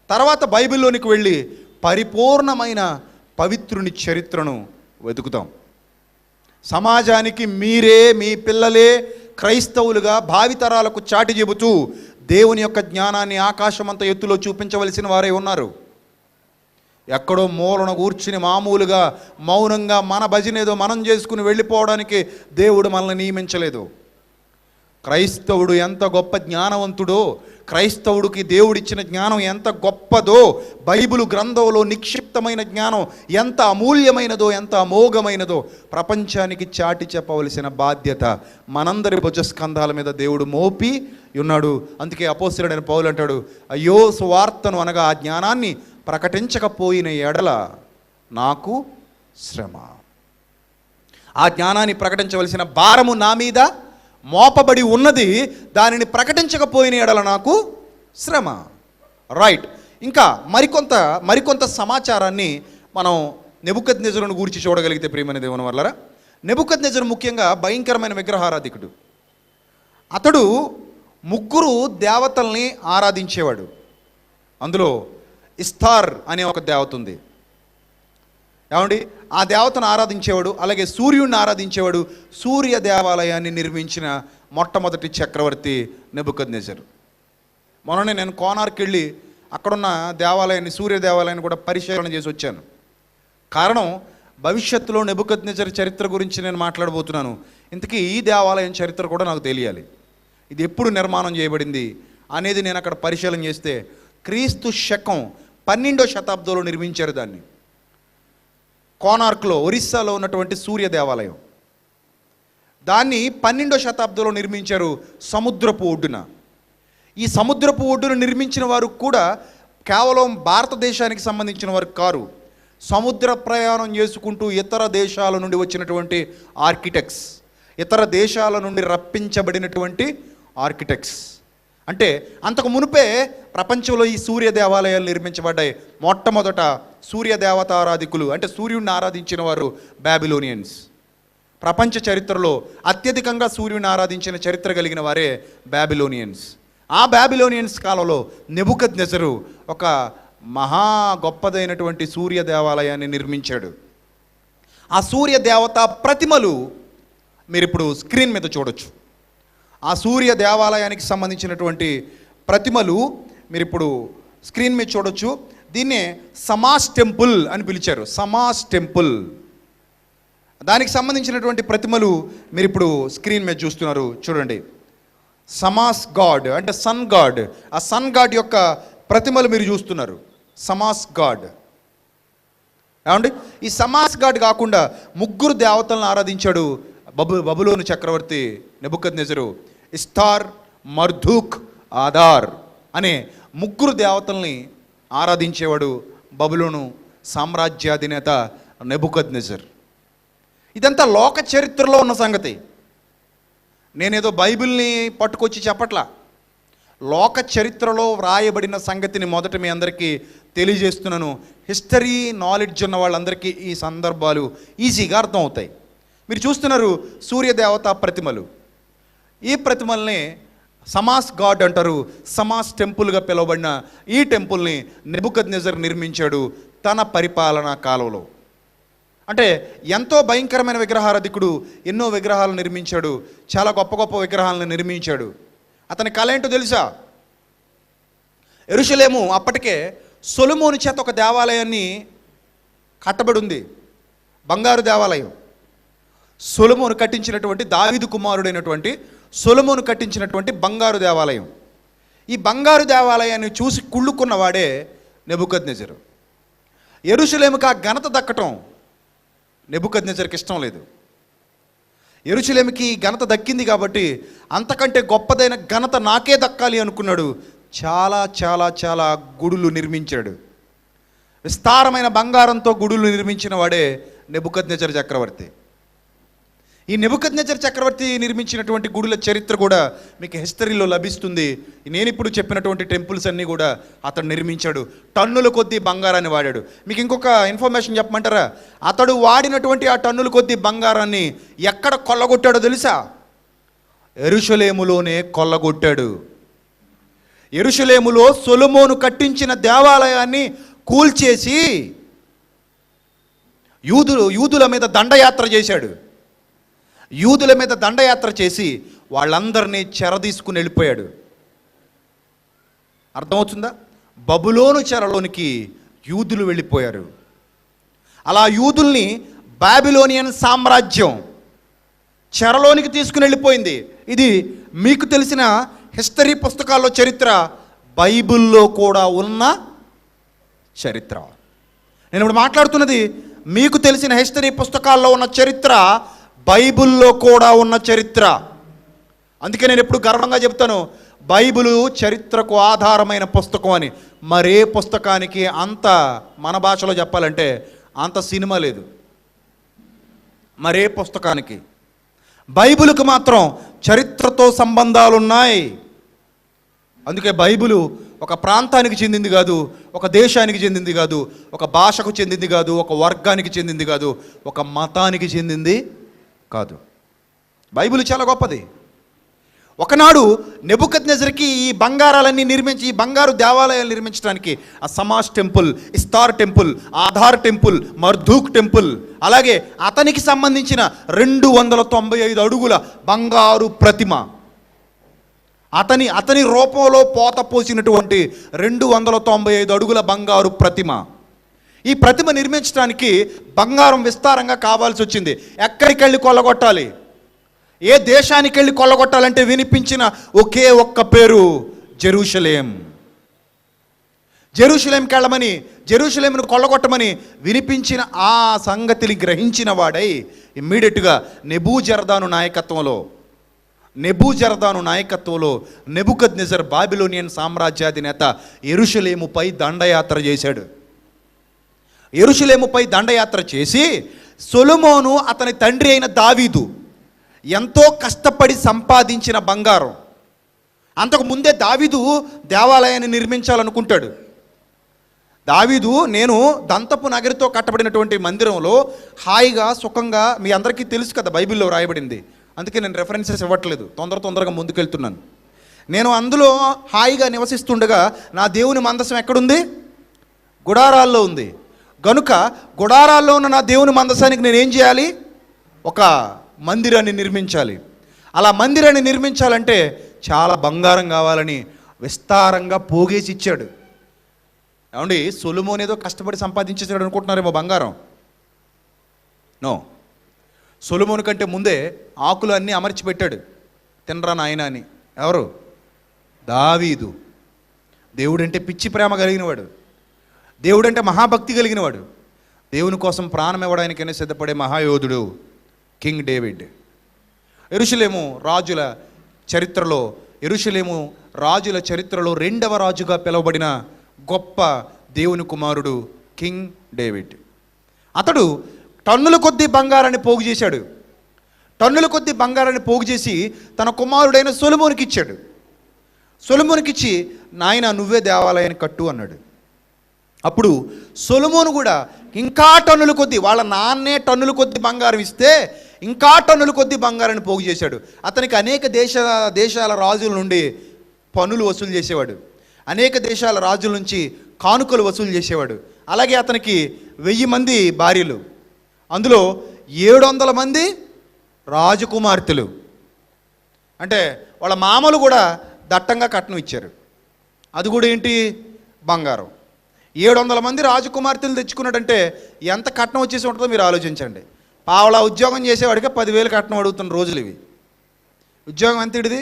S2: తర్వాత బైబిల్లోనికి వెళ్ళి పరిపూర్ణమైన పవిత్రుని చరిత్రను వెతుకుతాం. సమాజానికి మీరే, మీ పిల్లలే క్రైస్తవులుగా భావితరాలకు చాటి చెబుతూ దేవుని యొక్క జ్ఞానాన్ని ఆకాశమంత ఎత్తులో చూపించవలసిన వారే ఉన్నారు. ఎక్కడో మూలన కూర్చుని మామూలుగా మౌనంగా మన భజనేదో మనం చేసుకుని వెళ్ళిపోవడానికి దేవుడు మనల్ని నియమించలేదు. క్రైస్తవుడు ఎంత గొప్ప జ్ఞానవంతుడో, క్రైస్తవుడికి దేవుడిచ్చిన జ్ఞానం ఎంత గొప్పదో, బైబిలు గ్రంథంలో నిక్షిప్తమైన జ్ఞానం ఎంత అమూల్యమైనదో, ఎంత అమోఘమైనదో ప్రపంచానికి చాటి చెప్పవలసిన బాధ్యత మనందరి భుజస్కంధాల మీద దేవుడు మోపి ఉన్నాడు. అందుకే అపోస్తలుడైన పౌలు అంటాడు, అయ్యో సువార్తను అనగా ఆ జ్ఞానాన్ని ప్రకటించకపోయిన ఎడల నాకు శ్రమ. ఆ జ్ఞానాన్ని ప్రకటించవలసిన భారము నా మీద మోపబడి ఉన్నది, దానిని ప్రకటించకపోయిన ఎడల నాకు శ్రమ. రైట్. ఇంకా మరికొంత సమాచారాన్ని మనం నెబుకద్నెజరును గురించి చూడగలిగితే ప్రియమైన దేవుని వల్లరా, నెబుకద్నెజరు ముఖ్యంగా భయంకరమైన విగ్రహారాధికుడు. అతడు ముగ్గురు దేవతల్ని ఆరాధించేవాడు. అందులో ఇస్తార్ అనే ఒక దేవత ఉంది. ఏమండి, ఆ దేవతను ఆరాధించేవాడు. అలాగే సూర్యుడిని ఆరాధించేవాడు. సూర్య దేవాలయాన్ని నిర్మించిన మొట్టమొదటి చక్రవర్తి నెబుకద్నెజర్. మొన్ననే నేను కోనార్కి వెళ్ళి అక్కడున్న దేవాలయాన్ని, సూర్య దేవాలయాన్ని కూడా పరిశీలన చేసి వచ్చాను. కారణం, భవిష్యత్తులో నెబుకద్నెజర్ చరిత్ర గురించి నేను మాట్లాడబోతున్నాను. ఇంతకీ ఈ దేవాలయం చరిత్ర కూడా నాకు తెలియాలి. ఇది ఎప్పుడు నిర్మాణం చేయబడింది అనేది నేను అక్కడ పరిశీలన చేస్తే క్రీస్తు శకం 12వ శతాబ్దంలో నిర్మించారు దాన్ని. కోనార్క్లో, ఒరిస్సాలో ఉన్నటువంటి సూర్య దేవాలయం. దాన్ని 12వ శతాబ్దంలో నిర్మించారు సముద్రపు ఒడ్డున. ఈ సముద్రపు ఒడ్డున నిర్మించిన వారు కూడా కేవలం భారతదేశానికి సంబంధించిన వారు కారు. సముద్ర ప్రయాణం చేసుకుంటూ ఇతర దేశాల నుండి వచ్చినటువంటి ఆర్కిటెక్ట్స్, ఇతర దేశాల నుండి రప్పించబడినటువంటి ఆర్కిటెక్ట్స్. అంటే అంతకు మునుపే ప్రపంచంలో ఈ సూర్య దేవాలయాలు నిర్మించబడ్డాయి. మొట్టమొదట సూర్య దేవతారాధికులు, అంటే సూర్యుడిని ఆరాధించిన వారు బాబిలోనియన్స్. ప్రపంచ చరిత్రలో అత్యధికంగా సూర్యుని ఆరాధించిన చరిత్ర కలిగిన వారే బాబిలోనియన్స్. ఆ బాబిలోనియన్స్ కాలంలో నెబుకద్నెజరు ఒక మహా గొప్పదైనటువంటి సూర్య దేవాలయాన్ని నిర్మించాడు. ఆ సూర్య దేవత ప్రతిమలు మీరు ఇప్పుడు స్క్రీన్ మీద చూడొచ్చు. ఆ సూర్య దేవాలయానికి సంబంధించినటువంటి ప్రతిమలు మీరు ఇప్పుడు స్క్రీన్ మీద చూడొచ్చు. దీన్నే సమాస్ టెంపుల్ అని పిలిచారు. సమాస్ టెంపుల్. దానికి సంబంధించినటువంటి ప్రతిమలు మీరు ఇప్పుడు స్క్రీన్ మీద చూస్తున్నారు, చూడండి. సమాస్ గాడ్ అంటే సన్ గాడ్. ఆ సన్ గాడ్ యొక్క ప్రతిమలు మీరు చూస్తున్నారు. సమాస్ గాడ్. ఏమండి, ఈ సమాస్ గాడ్ కాకుండా ముగ్గురు దేవతలను ఆరాధించాడు బబులోను చక్రవర్తి నెబుకద్నెజరు. ఇస్తార్, మర్దూక్, ఆదార్ అనే ముగ్గురు దేవతల్ని ఆరాధించేవాడు బబులోను సామ్రాజ్యాధినేత నెబుకద్నెజర్. ఇదంతా లోక చరిత్రలో ఉన్న సంగతి. నేనేదో బైబిల్ని పట్టుకొచ్చి చెప్పట్లా. లోక చరిత్రలో వ్రాయబడిన సంగతిని మొదట మీ అందరికీ తెలియజేస్తున్నాను. హిస్టరీ నాలెడ్జ్ ఉన్న వాళ్ళందరికీ ఈ సందర్భాలు ఈజీగా అర్థం అవుతాయి. మీరు చూస్తున్నారు సూర్యదేవత ప్రతిమలు. ఈ ప్రతిమల్ని సమాస్ గాడ్ అంటారు. సమాస్ టెంపుల్గా పిలువబడిన ఈ టెంపుల్ని నెబుకద్నెజర్ నిర్మించాడు తన పరిపాలనా కాలంలో. అంటే ఎంతో భయంకరమైన విగ్రహారాధికుడు. ఎన్నో విగ్రహాలు నిర్మించాడు. చాలా గొప్ప గొప్ప విగ్రహాలను నిర్మించాడు. అతని కళ ఏంటో తెలుసా? యెరూషలేము అప్పటికే సొలొమోను చేత ఒక దేవాలయాన్ని కట్టబడి ఉంది, బంగారు దేవాలయం. సొలొమోను కట్టించినటువంటి, దావీదు కుమారుడైనటువంటి సొలొమోను కట్టించినటువంటి బంగారు దేవాలయం. ఈ బంగారు దేవాలయాన్ని చూసి కుళ్ళుకున్నవాడే నెబుకద్నెజరు. యెరూషలేముకు ఆ ఘనత దక్కటం నెబుకద్నెజర్కి ఇష్టం లేదు. యెరూషలేముకి ఘనత దక్కింది కాబట్టి అంతకంటే గొప్పదైన ఘనత నాకే దక్కాలి అనుకున్నాడు. చాలా చాలా చాలా గుడులు నిర్మించాడు. విస్తారమైన బంగారంతో గుడులు నిర్మించిన వాడే నెబుకద్నెజర్ చక్రవర్తి. ఈ నెబుకద్నెజర్ చక్రవర్తి నిర్మించినటువంటి గుడుల చరిత్ర కూడా మీకు హిస్టరీలో లభిస్తుంది. నేను ఇప్పుడు చెప్పినటువంటి టెంపుల్స్ అన్నీ కూడా అతడు నిర్మించాడు. టన్నుల కొద్దీ బంగారాన్ని వాడాడు. మీకు ఇంకొక ఇన్ఫర్మేషన్ చెప్పమంటారా? అతడు వాడినటువంటి ఆ టన్నుల కొద్దీ బంగారాన్ని ఎక్కడ కొల్లగొట్టాడో తెలుసా? యెరూషలేములోనే కొల్లగొట్టాడు. యెరూషలేములో సొలొమోను కట్టించిన దేవాలయాన్ని కూల్చేసి యూదుల మీద దండయాత్ర చేశాడు. యూదుల మీద దండయాత్ర చేసి వాళ్ళందరినీ చెరదీసుకుని వెళ్ళిపోయాడు. అర్థమవుతుందా? బబులోను చెరలోనికి యూదులు వెళ్ళిపోయారు. అలా యూదుల్ని బాబిలోనియన్ సామ్రాజ్యం చెరలోనికి తీసుకుని వెళ్ళిపోయింది. ఇది మీకు తెలిసిన హిస్టరీ పుస్తకాల్లో చరిత్ర, బైబిల్లో కూడా ఉన్న చరిత్ర. నేను ఇప్పుడు మాట్లాడుతున్నది మీకు తెలిసిన హిస్టరీ పుస్తకాల్లో ఉన్న చరిత్ర, బైబిల్లో కూడా ఉన్న చరిత్ర. అందుకే నేను ఎప్పుడు గర్వంగా చెప్తాను, బైబిలు చరిత్రకు ఆధారమైన పుస్తకం అని. మరే పుస్తకానికి అంత, మన భాషలో చెప్పాలంటే అంత సినిమా లేదు మరే పుస్తకానికి. బైబిలుకు మాత్రం చరిత్రతో సంబంధాలు ఉన్నాయి. అందుకే బైబిలు ఒక ప్రాంతానికి చెందింది కాదు, ఒక దేశానికి చెందింది కాదు, ఒక భాషకు చెందింది కాదు, ఒక వర్గానికి చెందింది కాదు, ఒక మతానికి చెందింది కాదు. బైబిల్ చాలా గొప్పది.
S3: ఒకనాడు నెబుకద్నెజర్కి ఈ బంగారాలన్నీ నిర్మించి, ఈ బంగారు దేవాలయాలు నిర్మించడానికి ఆ సమాష్ టెంపుల్, ఇస్తార్ టెంపుల్, ఆధార్ టెంపుల్, మర్దూక్ టెంపుల్, అలాగే అతనికి సంబంధించిన 295 అడుగుల బంగారు ప్రతిమ, అతని రూపంలో పోత పోసినటువంటి 295 అడుగుల బంగారు ప్రతిమ. ఈ ప్రతిమ నిర్మించడానికి బంగారం విస్తారంగా కావాల్సి వచ్చింది. ఎక్కడికి వెళ్ళి కొల్లగొట్టాలి, ఏ దేశానికి వెళ్ళి కొల్లగొట్టాలంటే వినిపించిన ఒకే ఒక్క పేరు జెరూషలేం. జెరూషలేంకి వెళ్ళమని, జెరూషలేంను కొల్లగొట్టమని వినిపించిన ఆ సంగతిని గ్రహించిన వాడై ఇమ్మీడియట్గా నెబూజరదాను నాయకత్వంలో నెబుకద్నెజర్ బాబిలోనియన్ సామ్రాజ్యాధినేత యెరూషలేముపై దండయాత్ర చేశాడు. యెరూషలేముపై దండయాత్ర చేసి సొలొమోను అతని తండ్రి అయిన దావీదు ఎంతో కష్టపడి సంపాదించిన బంగారం, అంతకు ముందే దావీదు దేవాలయాన్ని నిర్మించాలనుకుంటాడు. దావీదు, నేను దంతపు నగరితో కట్టబడినటువంటి మందిరంలో హాయిగా సుఖంగా, మీ అందరికీ తెలుసు కదా బైబిల్లో రాయబడింది, అందుకే నేను రెఫరెన్సెస్ ఇవ్వట్లేదు, తొందరగా ముందుకెళ్తున్నాను. నేను అందులో హాయిగా నివసిస్తుండగా నా దేవుని మందసం ఎక్కడుంది? గుడారాల్లో ఉంది. గనుక గుడారాల్లో ఉన్న నా దేవుని మందసానికి నేనేం చేయాలి? ఒక మందిరాన్ని నిర్మించాలి. అలా మందిరాన్ని నిర్మించాలంటే చాలా బంగారం కావాలని విస్తారంగా పోగేసి ఇచ్చాడు. ఏమండి, సొలొమోను ఏదో కష్టపడి సంపాదించేసాడు అనుకుంటున్నారేమో బంగారం. నో, సొలొమోను కంటే ముందే ఆకులు అన్నీ అమర్చి పెట్టాడు, తినరా నాయన అని. ఎవరు? దావీదు. దేవుడంటే పిచ్చి ప్రేమ కలిగినవాడు, దేవుడంటే మహాభక్తి కలిగినవాడు, దేవుని కోసం ప్రాణం ఇవ్వడానికైనా సిద్ధపడే మహాయోధుడు కింగ్ డేవిడ్. యెరూషలేము రాజుల చరిత్రలో 2వ రాజుగా పిలువబడిన గొప్ప దేవుని కుమారుడు కింగ్ డేవిడ్. అతడు టన్నుల కొద్దీ బంగారాన్ని పోగు చేశాడు. టన్నుల కొద్దీ బంగారాన్ని పోగు చేసి తన కుమారుడైన సొలొమోనుకి ఇచ్చాడు. సొలొమోనుకిచ్చి, నాయన నువ్వే దేవాలయాన్ని కట్టు అన్నాడు. అప్పుడు సొలొమోను కూడా ఇంకా టన్నుల కొద్దీ, వాళ్ళ నాన్నే టన్నుల కొద్దీ బంగారం ఇస్తే ఇంకా టన్నుల కొద్దీ బంగారాన్ని పోగు చేశాడు. అతనికి అనేక దేశాల రాజుల నుండి పన్నులు వసూలు చేసేవాడు, అనేక దేశాల రాజుల నుంచి కానుకలు వసూలు చేసేవాడు. అలాగే అతనికి 1000 మంది భార్యలు, అందులో 700 మంది రాజకుమార్తెలు. అంటే వాళ్ళ మామలు కూడా దట్టంగా కట్నం ఇచ్చారు. అది కూడా ఏంటి? బంగారం. 700 మంది రాజకుమార్తెలు తెచ్చుకున్నాడంటే ఎంత కట్నం వచ్చేసి ఉంటుందో మీరు ఆలోచించండి. పావలా ఉద్యోగం చేసేవాడికే 10,000 కట్నం అడుగుతున్న రోజులు ఇవి. ఉద్యోగం ఎంత ఇడిది?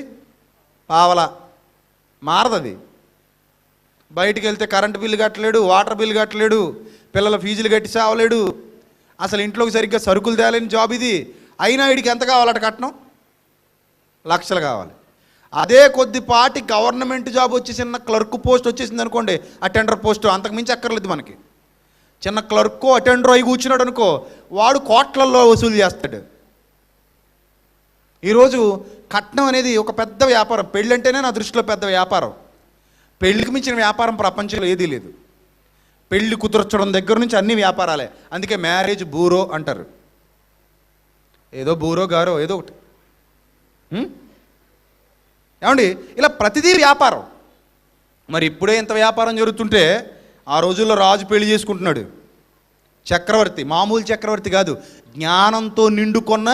S3: పావలా మారదది. బయటికి వెళ్తే కరెంటు బిల్లు కట్టలేడు, వాటర్ బిల్లు కట్టలేడు, పిల్లల ఫీజులు కట్టి సావలేడు, అసలు ఇంట్లోకి సరిగ్గా సరుకులు తేలేని జాబ్ ఇది. అయినా వీడికి ఎంత కావాలట కట్నం? లక్షలు కావాలి. అదే కొద్దిపాటి గవర్నమెంట్ జాబ్ వచ్చి చిన్న క్లర్క్ పోస్ట్ వచ్చేసింది అనుకోండి, అటెండర్ పోస్ట్, అంతకుమించి అక్కర్లేదు మనకి. చిన్న క్లర్కో అటెండర్ అయి కూర్చున్నాడు అనుకో, వాడు కోట్లల్లో వసూలు చేస్తాడు. ఈరోజు కట్నం అనేది ఒక పెద్ద వ్యాపారం. పెళ్ళంటేనే నా దృష్టిలో పెద్ద వ్యాపారం. పెళ్ళికి మించిన వ్యాపారం ప్రపంచంలో ఏదీ లేదు. పెళ్ళి కుదుర్చడం దగ్గర నుంచి అన్ని వ్యాపారాలే. అందుకే మ్యారేజ్ బూరో అంటారు. ఏదో బూరో గారో ఏదో ఒకటి. ఏమండి, ఇలా ప్రతిదీ వ్యాపారం. మరి ఇప్పుడే ఇంత వ్యాపారం జరుగుతుంటే ఆ రోజుల్లో రాజు పెళ్లి చేసుకుంటున్నాడు. చక్రవర్తి, మామూలు చక్రవర్తి కాదు, జ్ఞానంతో నిండుకొన్న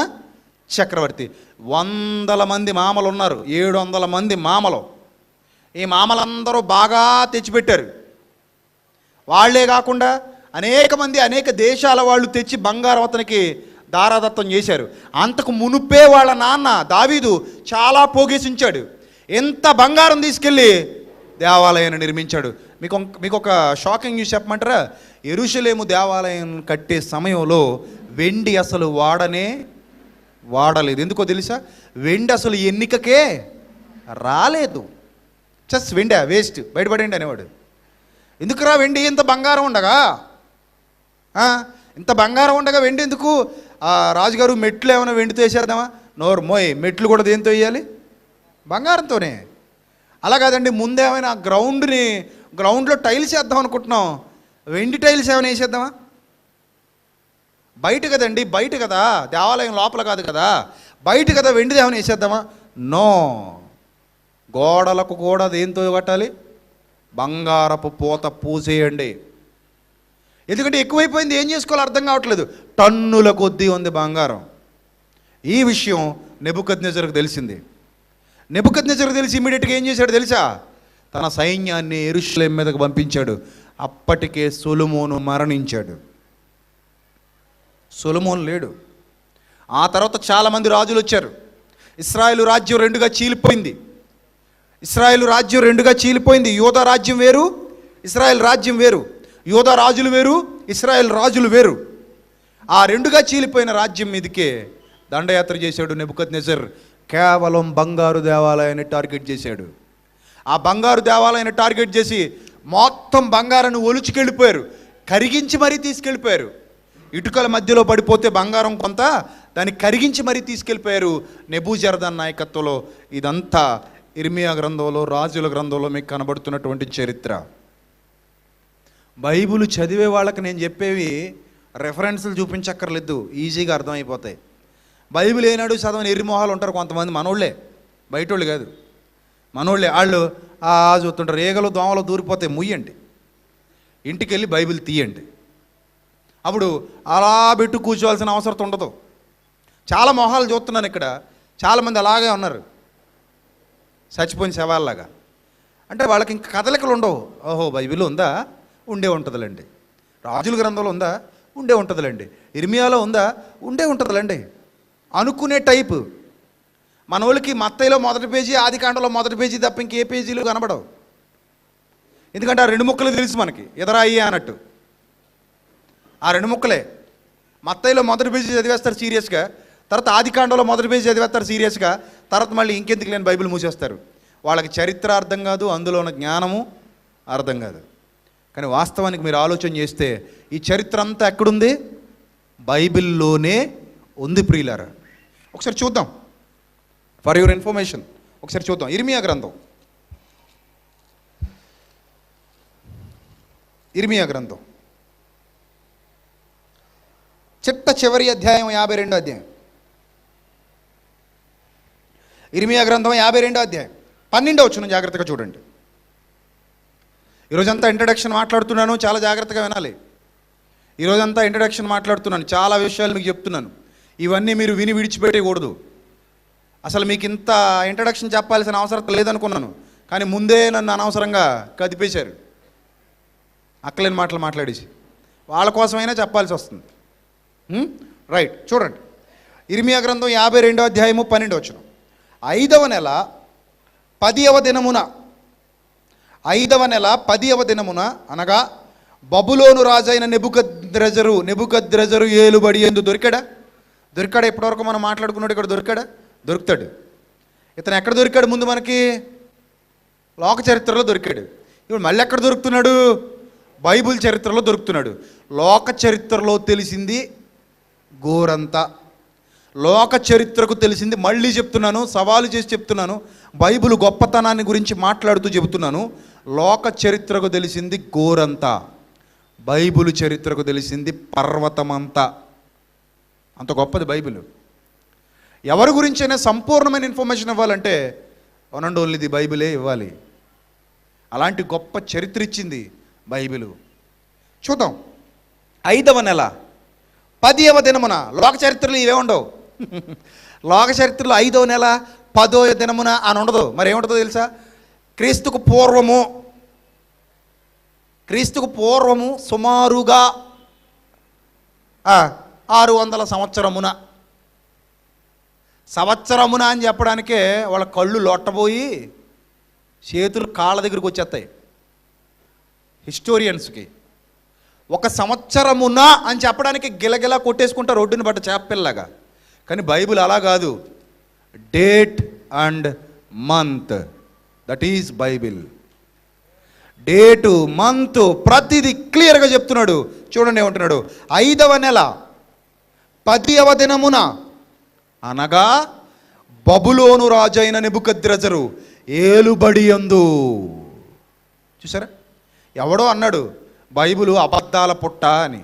S3: చక్రవర్తి. 100 మంది మామలు ఉన్నారు, 700 మంది మామలు. ఈ మామలందరూ బాగా తెచ్చిపెట్టారు. వాళ్లే కాకుండా అనేక మంది అనేక దేశాల వాళ్ళు తెచ్చి బంగారం అతనికి దారాదత్తం చేశారు. అంతకు మునుపే వాళ్ళ నాన్న దావీదు చాలా పోగేసించాడు. ఎంత బంగారం తీసుకెళ్ళి దేవాలయాన్ని నిర్మించాడు. మీకు ఒక షాకింగ్ న్యూస్ చెప్పమంటారా? యెరూషలేము దేవాలయం కట్టే సమయంలో వెండి అసలు వాడలేదు. ఎందుకో తెలుసా? వెండి అసలు ఎన్నికకే రాలేదు. జస్ట్ వెండి వేస్ట్, బయటపడండి అనేవాడు. ఎందుకురా వెండి? ఇంత బంగారం ఉండగా, ఇంత బంగారం ఉండగా వెండి ఎందుకు? రాజుగారు మెట్లు ఏమైనా వెండితో వేసేద్దామా? నోరు మోయ్, మెట్లు కూడా దేంతో వేయాలి? బంగారంతోనే. అలా కాదండి, ముందేమైనా గ్రౌండ్లో టైల్స్ వేద్దాం అనుకుంటున్నాం, వెండి టైల్స్ ఏమైనా వేసేద్దామా? బయట కదండి, బయట కదా, దేవాలయం లోపల కాదు కదా, బయట కదా, వెండిది ఏమైనా వేసేద్దామా? నో, గోడలకు కూడా దేంతో కట్టాలి? బంగారపు పూత పూసేయండి. ఎందుకంటే ఎక్కువైపోయింది, ఏం చేసుకోవాలో అర్థం కావట్లేదు. టన్నుల కొద్దీ ఉంది బంగారం. ఈ విషయం నెబుకద్నెజరుకు తెలిసింది. నెబుకద్నెజరుకు తెలిసి ఇమ్మీడియట్గా ఏం చేశాడు తెలుసా? తన సైన్యాన్ని యెరూషలేము మీదకు పంపించాడు. అప్పటికే సొలొమోను మరణించాడు. సొలొమోను లేడు. ఆ తర్వాత చాలామంది రాజులు వచ్చారు. ఇశ్రాయేలు రాజ్యం రెండుగా చీలిపోయింది. యూదా రాజ్యం వేరు, ఇశ్రాయేల్ రాజ్యం వేరు. యూదా రాజులు వేరు, ఇశ్రాయేల్ రాజులు వేరు. ఆ రెండుగా చీలిపోయిన రాజ్యం మీదకే దండయాత్ర చేశాడు నెబుకద్నెజర్. కేవలం బంగారు దేవాలయాన్ని టార్గెట్ చేశాడు. ఆ బంగారు దేవాలయాన్ని టార్గెట్ చేసి మొత్తం బంగారాన్ని ఒలుచుకెళ్ళిపోయారు, కరిగించి మరీ తీసుకెళ్ళిపోయారు. ఇటుకల మధ్యలో పడిపోతే బంగారం కొంత, దాన్ని కరిగించి మరీ తీసుకెళ్ళిపోయారు నెబూజరదాన్ నాయకత్వంలో. ఇదంతా ఇర్మియా గ్రంథంలో, రాజుల గ్రంథంలో మీకు కనబడుతున్నటువంటి చరిత్ర. బైబిల్ చదివే వాళ్ళకి నేను చెప్పేవి రెఫరెన్స్లు చూపించక్కర్లేదు, ఈజీగా అర్థమైపోతాయి. బైబిల్ ఏనాడు చదవని ఎర్రిమొహాలు ఉంటారు కొంతమంది, మనోళ్ళే, బయటోళ్ళు కాదు, మనోళ్ళే. వాళ్ళు చూస్తుంటారు, ఏగలు దోమలు దూరిపోతాయి, ముయ్యండి, ఇంటికి వెళ్ళి బైబిల్ తీయండి. అప్పుడు అలా పెట్టి కూర్చోవాల్సిన అవసరం ఉండదు. చాలా మొహాలు చూస్తున్నాను ఇక్కడ, చాలామంది అలాగే ఉన్నారు, చచ్చిపోయిన శవాల్లాగా. అంటే వాళ్ళకి ఇంక కదలికలు ఉండవు. ఓహో బైబిల్ ఉందా, ఉండే ఉంటుందిలేండి. రాజుల గ్రంథంలో ఉందా, ఉండే ఉంటుందిలేండి. ఇర్మియాలో ఉందా, ఉండే ఉంటుందిలేండి అనుకునే టైపు. మన వాళ్ళకి మత్తయిలో మొదటి పేజీ, ఆదికాండలో మొదటి పేజీ తప్ప ఇంకే పేజీలు కనబడవు. ఎందుకంటే ఆ రెండు ముక్కలు తెలుసు మనకి, ఎదరాయి అన్నట్టు. ఆ రెండు ముక్కలే. మత్తయిలో మొదటి పేజీ చదివేస్తారు సీరియస్గా, తర్వాత ఆదికాండలో మొదటి పేజీ చదివేస్తారు సీరియస్గా, తర్వాత మళ్ళీ ఇంకెందుకు లేని బైబిల్ మూసేస్తారు. వాళ్ళకి చరిత్ర అర్థం కాదు, అందులో ఉన్న జ్ఞానము అర్థం కాదు. కానీ వాస్తవానికి మీరు ఆలోచన చేస్తే ఈ చరిత్ర అంతా ఎక్కడుంది? బైబిల్లోనే ఉంది ప్రియులారా. ఒకసారి చూద్దాం, ఫర్ యువర్ ఇన్ఫర్మేషన్ ఒకసారి చూద్దాం. ఇర్మియా గ్రంథం చిట్ట చివరి అధ్యాయం 52వ అధ్యాయం. ఇర్మియా గ్రంథం 52వ అధ్యాయం 12వ వచనం జాగ్రత్తగా చూడండి. ఈరోజంతా ఇంట్రడక్షన్ మాట్లాడుతున్నాను, చాలా జాగ్రత్తగా వినాలి. ఈరోజంతా ఇంట్రడక్షన్ మాట్లాడుతున్నాను, చాలా విషయాలు మీకు చెప్తున్నాను. ఇవన్నీ మీరు విని విడిచిపెట్టకూడదు. అసలు మీకు ఇంత ఇంట్రడక్షన్ చెప్పాల్సిన అవసరం లేదనుకున్నాను, కానీ ముందే నన్ను అనవసరంగా కదిపేశారు. అక్కలేని మాటలు మాట్లాడేసి వాళ్ళ కోసమైనా చెప్పాల్సి వస్తుంది. రైట్, చూడండి. ఇర్మియా గ్రంథం 52వ అధ్యాయము 12వ వచనం. 5వ నెల 10వ దినమున అనగా బబులోను రాజైన నెబుకద్రెజరు ఏలుబడి ఎందు దొరికాడా? ఇప్పటివరకు మనం మాట్లాడుకున్నాడు, ఇక్కడ దొరుకుతాడు. ఇతను ఎక్కడ దొరికాడు? ముందు మనకి లోక చరిత్రలో దొరికాడు. ఇప్పుడు మళ్ళీ ఎక్కడ దొరుకుతున్నాడు? బైబిల్ చరిత్రలో దొరుకుతున్నాడు. లోక చరిత్రలో తెలిసింది గోరంతా, లోక చరిత్రకు తెలిసింది, మళ్ళీ చెప్తున్నాను, సవాలు చేసి చెప్తున్నాను, బైబిల్ గొప్పతనాన్ని గురించి మాట్లాడుతూ చెబుతున్నాను. లోక చరిత్రకు తెలిసింది గోరంతా, బైబిల్ చరిత్రకు తెలిసింది పర్వతమంతా. అంత గొప్పది బైబిల్. ఎవరి గురించైనా సంపూర్ణమైన ఇన్ఫర్మేషన్ ఇవ్వాలంటే వన్ అండ్ ఓన్లీ ది బైబిలే ఇవ్వాలి. అలాంటి గొప్ప చరిత్ర ఇచ్చింది బైబిలు. చూద్దాం. 5వ నెల 10వ దినమున. లోక చరిత్రలు ఇవే ఉండవు. లోక చరిత్రలో 5వ నెల 10వ దినమున అని ఉండదు. మరి ఏముంటుందో తెలుసా? క్రీస్తుకు పూర్వము సుమారుగా 600 సంవత్సరమున అని చెప్పడానికే వాళ్ళ కళ్ళు లొట్టబోయి చేతులు కాళ్ళ దగ్గరికి వచ్చేస్తాయి హిస్టోరియన్స్కి. 1 సంవత్సరమున అని చెప్పడానికి గిలగిలా కొట్టేసుకుంటారు రోడ్డుని బట్ట చేపపిల్లగా. కానీ బైబిల్ అలా కాదు. Date and month, that is Bible. Date, month, ప్రతిదీ క్లియర్గా చెప్తున్నాడు. చూడండి ఏమంటున్నాడు. 5వ నెల 10వ దినమున అనగా బబులోను రాజైన నెబుకద్రెజరు ఏలుబడి యందు. చూసారా? ఎవడో అన్నాడు బైబిలు అబద్ధాల పుట్ట అని.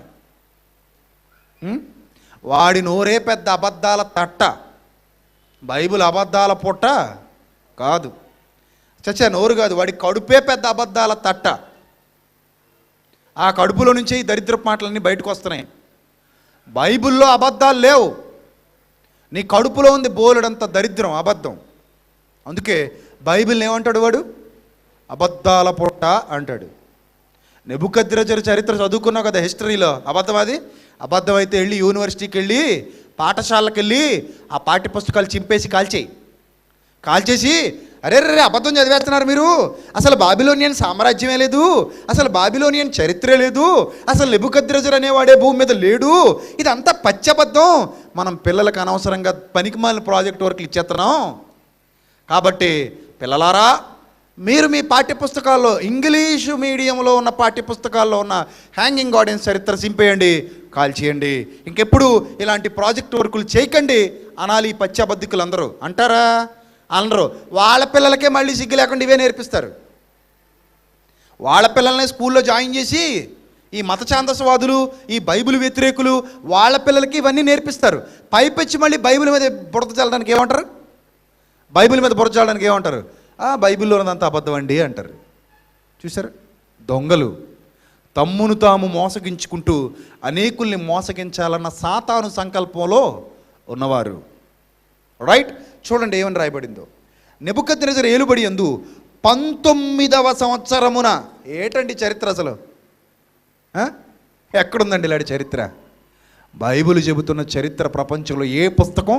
S3: వాడి నోరే పెద్ద అబద్ధాల తట్ట. బైబిల్ అబద్ధాల పుట్ట కాదు. చచ్చా నోరు కాదు, వాడి కడుపే పెద్ద అబద్ధాల తట్ట. ఆ కడుపులో నుంచే ఈ దరిద్రపు మాటలన్నీ బయటకు వస్తున్నాయి. బైబిల్లో అబద్ధాలు లేవు, నీ కడుపులో ఉంది బోలెడంత దరిద్రం, అబద్ధం. అందుకే బైబిల్ని ఏమంటాడు వాడు? అబద్ధాల పుట్ట అంటాడు. నెబుకద్రెజరు చరిత్ర చదువుకున్నావు కదా హిస్టరీలో. అబద్ధం అది? అబద్ధం అయితే వెళ్ళి యూనివర్సిటీకి వెళ్ళి పాఠశాలకు వెళ్ళి ఆ పాఠ్య పుస్తకాలు చింపేసి కాల్చేసి అరే రే అబద్ధం చదివేస్తున్నారు మీరు, అసలు బాబిలోనియన్ సామ్రాజ్యమే లేదు, అసలు బాబిలోనియన్ చరిత్రే లేదు, అసలు నెబుకద్రెజరు అనేవాడే భూమి మీద లేడు, ఇదంతా పచ్చబద్ధం. మనం పిల్లలకు అనవసరంగా పనికిమాలిన ప్రాజెక్ట్ వర్క్లు ఇచ్చేస్తున్నాం. కాబట్టి పిల్లలారా, మీరు మీ పాఠ్యపుస్తకాల్లో ఇంగ్లీషు మీడియంలో ఉన్న పాఠ్యపుస్తకాల్లో ఉన్న హ్యాంగింగ్ గార్డెన్స్ చరిత్ర చింపేయండి, కాల్చేయండి. ఇంకెప్పుడు ఇలాంటి ప్రాజెక్ట్ వర్కులు చేయకండి అనాలి ఈ పచ్చబద్ధికులు అందరూ. అంటారా? అనరు. వాళ్ళ పిల్లలకే మళ్ళీ సిగ్గు లేకుండా ఇవే నేర్పిస్తారు. వాళ్ళ పిల్లల్ని స్కూల్లో జాయిన్ చేసి ఈ మత ఛాందసవాదులు, ఈ బైబిల్ వ్యతిరేకులు వాళ్ళ పిల్లలకి ఇవన్నీ నేర్పిస్తారు. పైపెచ్చి మళ్ళీ బైబిల్ మీద బురద చల్లడానికి ఏమంటారు? బైబిల్ మీద బురద చల్లడానికి ఏమంటారు? బైబిల్లో ఉన్నదంతా అబద్ధం అండి అంటారు. చూసారు? దొంగలు తమ్మును తాము మోసగించుకుంటూ అనేకుల్ని మోసగించాలన్న సాతాను సంకల్పంలో ఉన్నవారు. రైట్? చూడండి ఏమని రాయబడిందో. నెబుకద్నెజరు ఏలుబడి యందు 19వ సంవత్సరమున. ఏటండి చరిత్ర అసలు? ఎక్కడుందండి ఇలాంటి చరిత్ర? బైబిల్ చెబుతున్న చరిత్ర ప్రపంచంలో ఏ పుస్తకం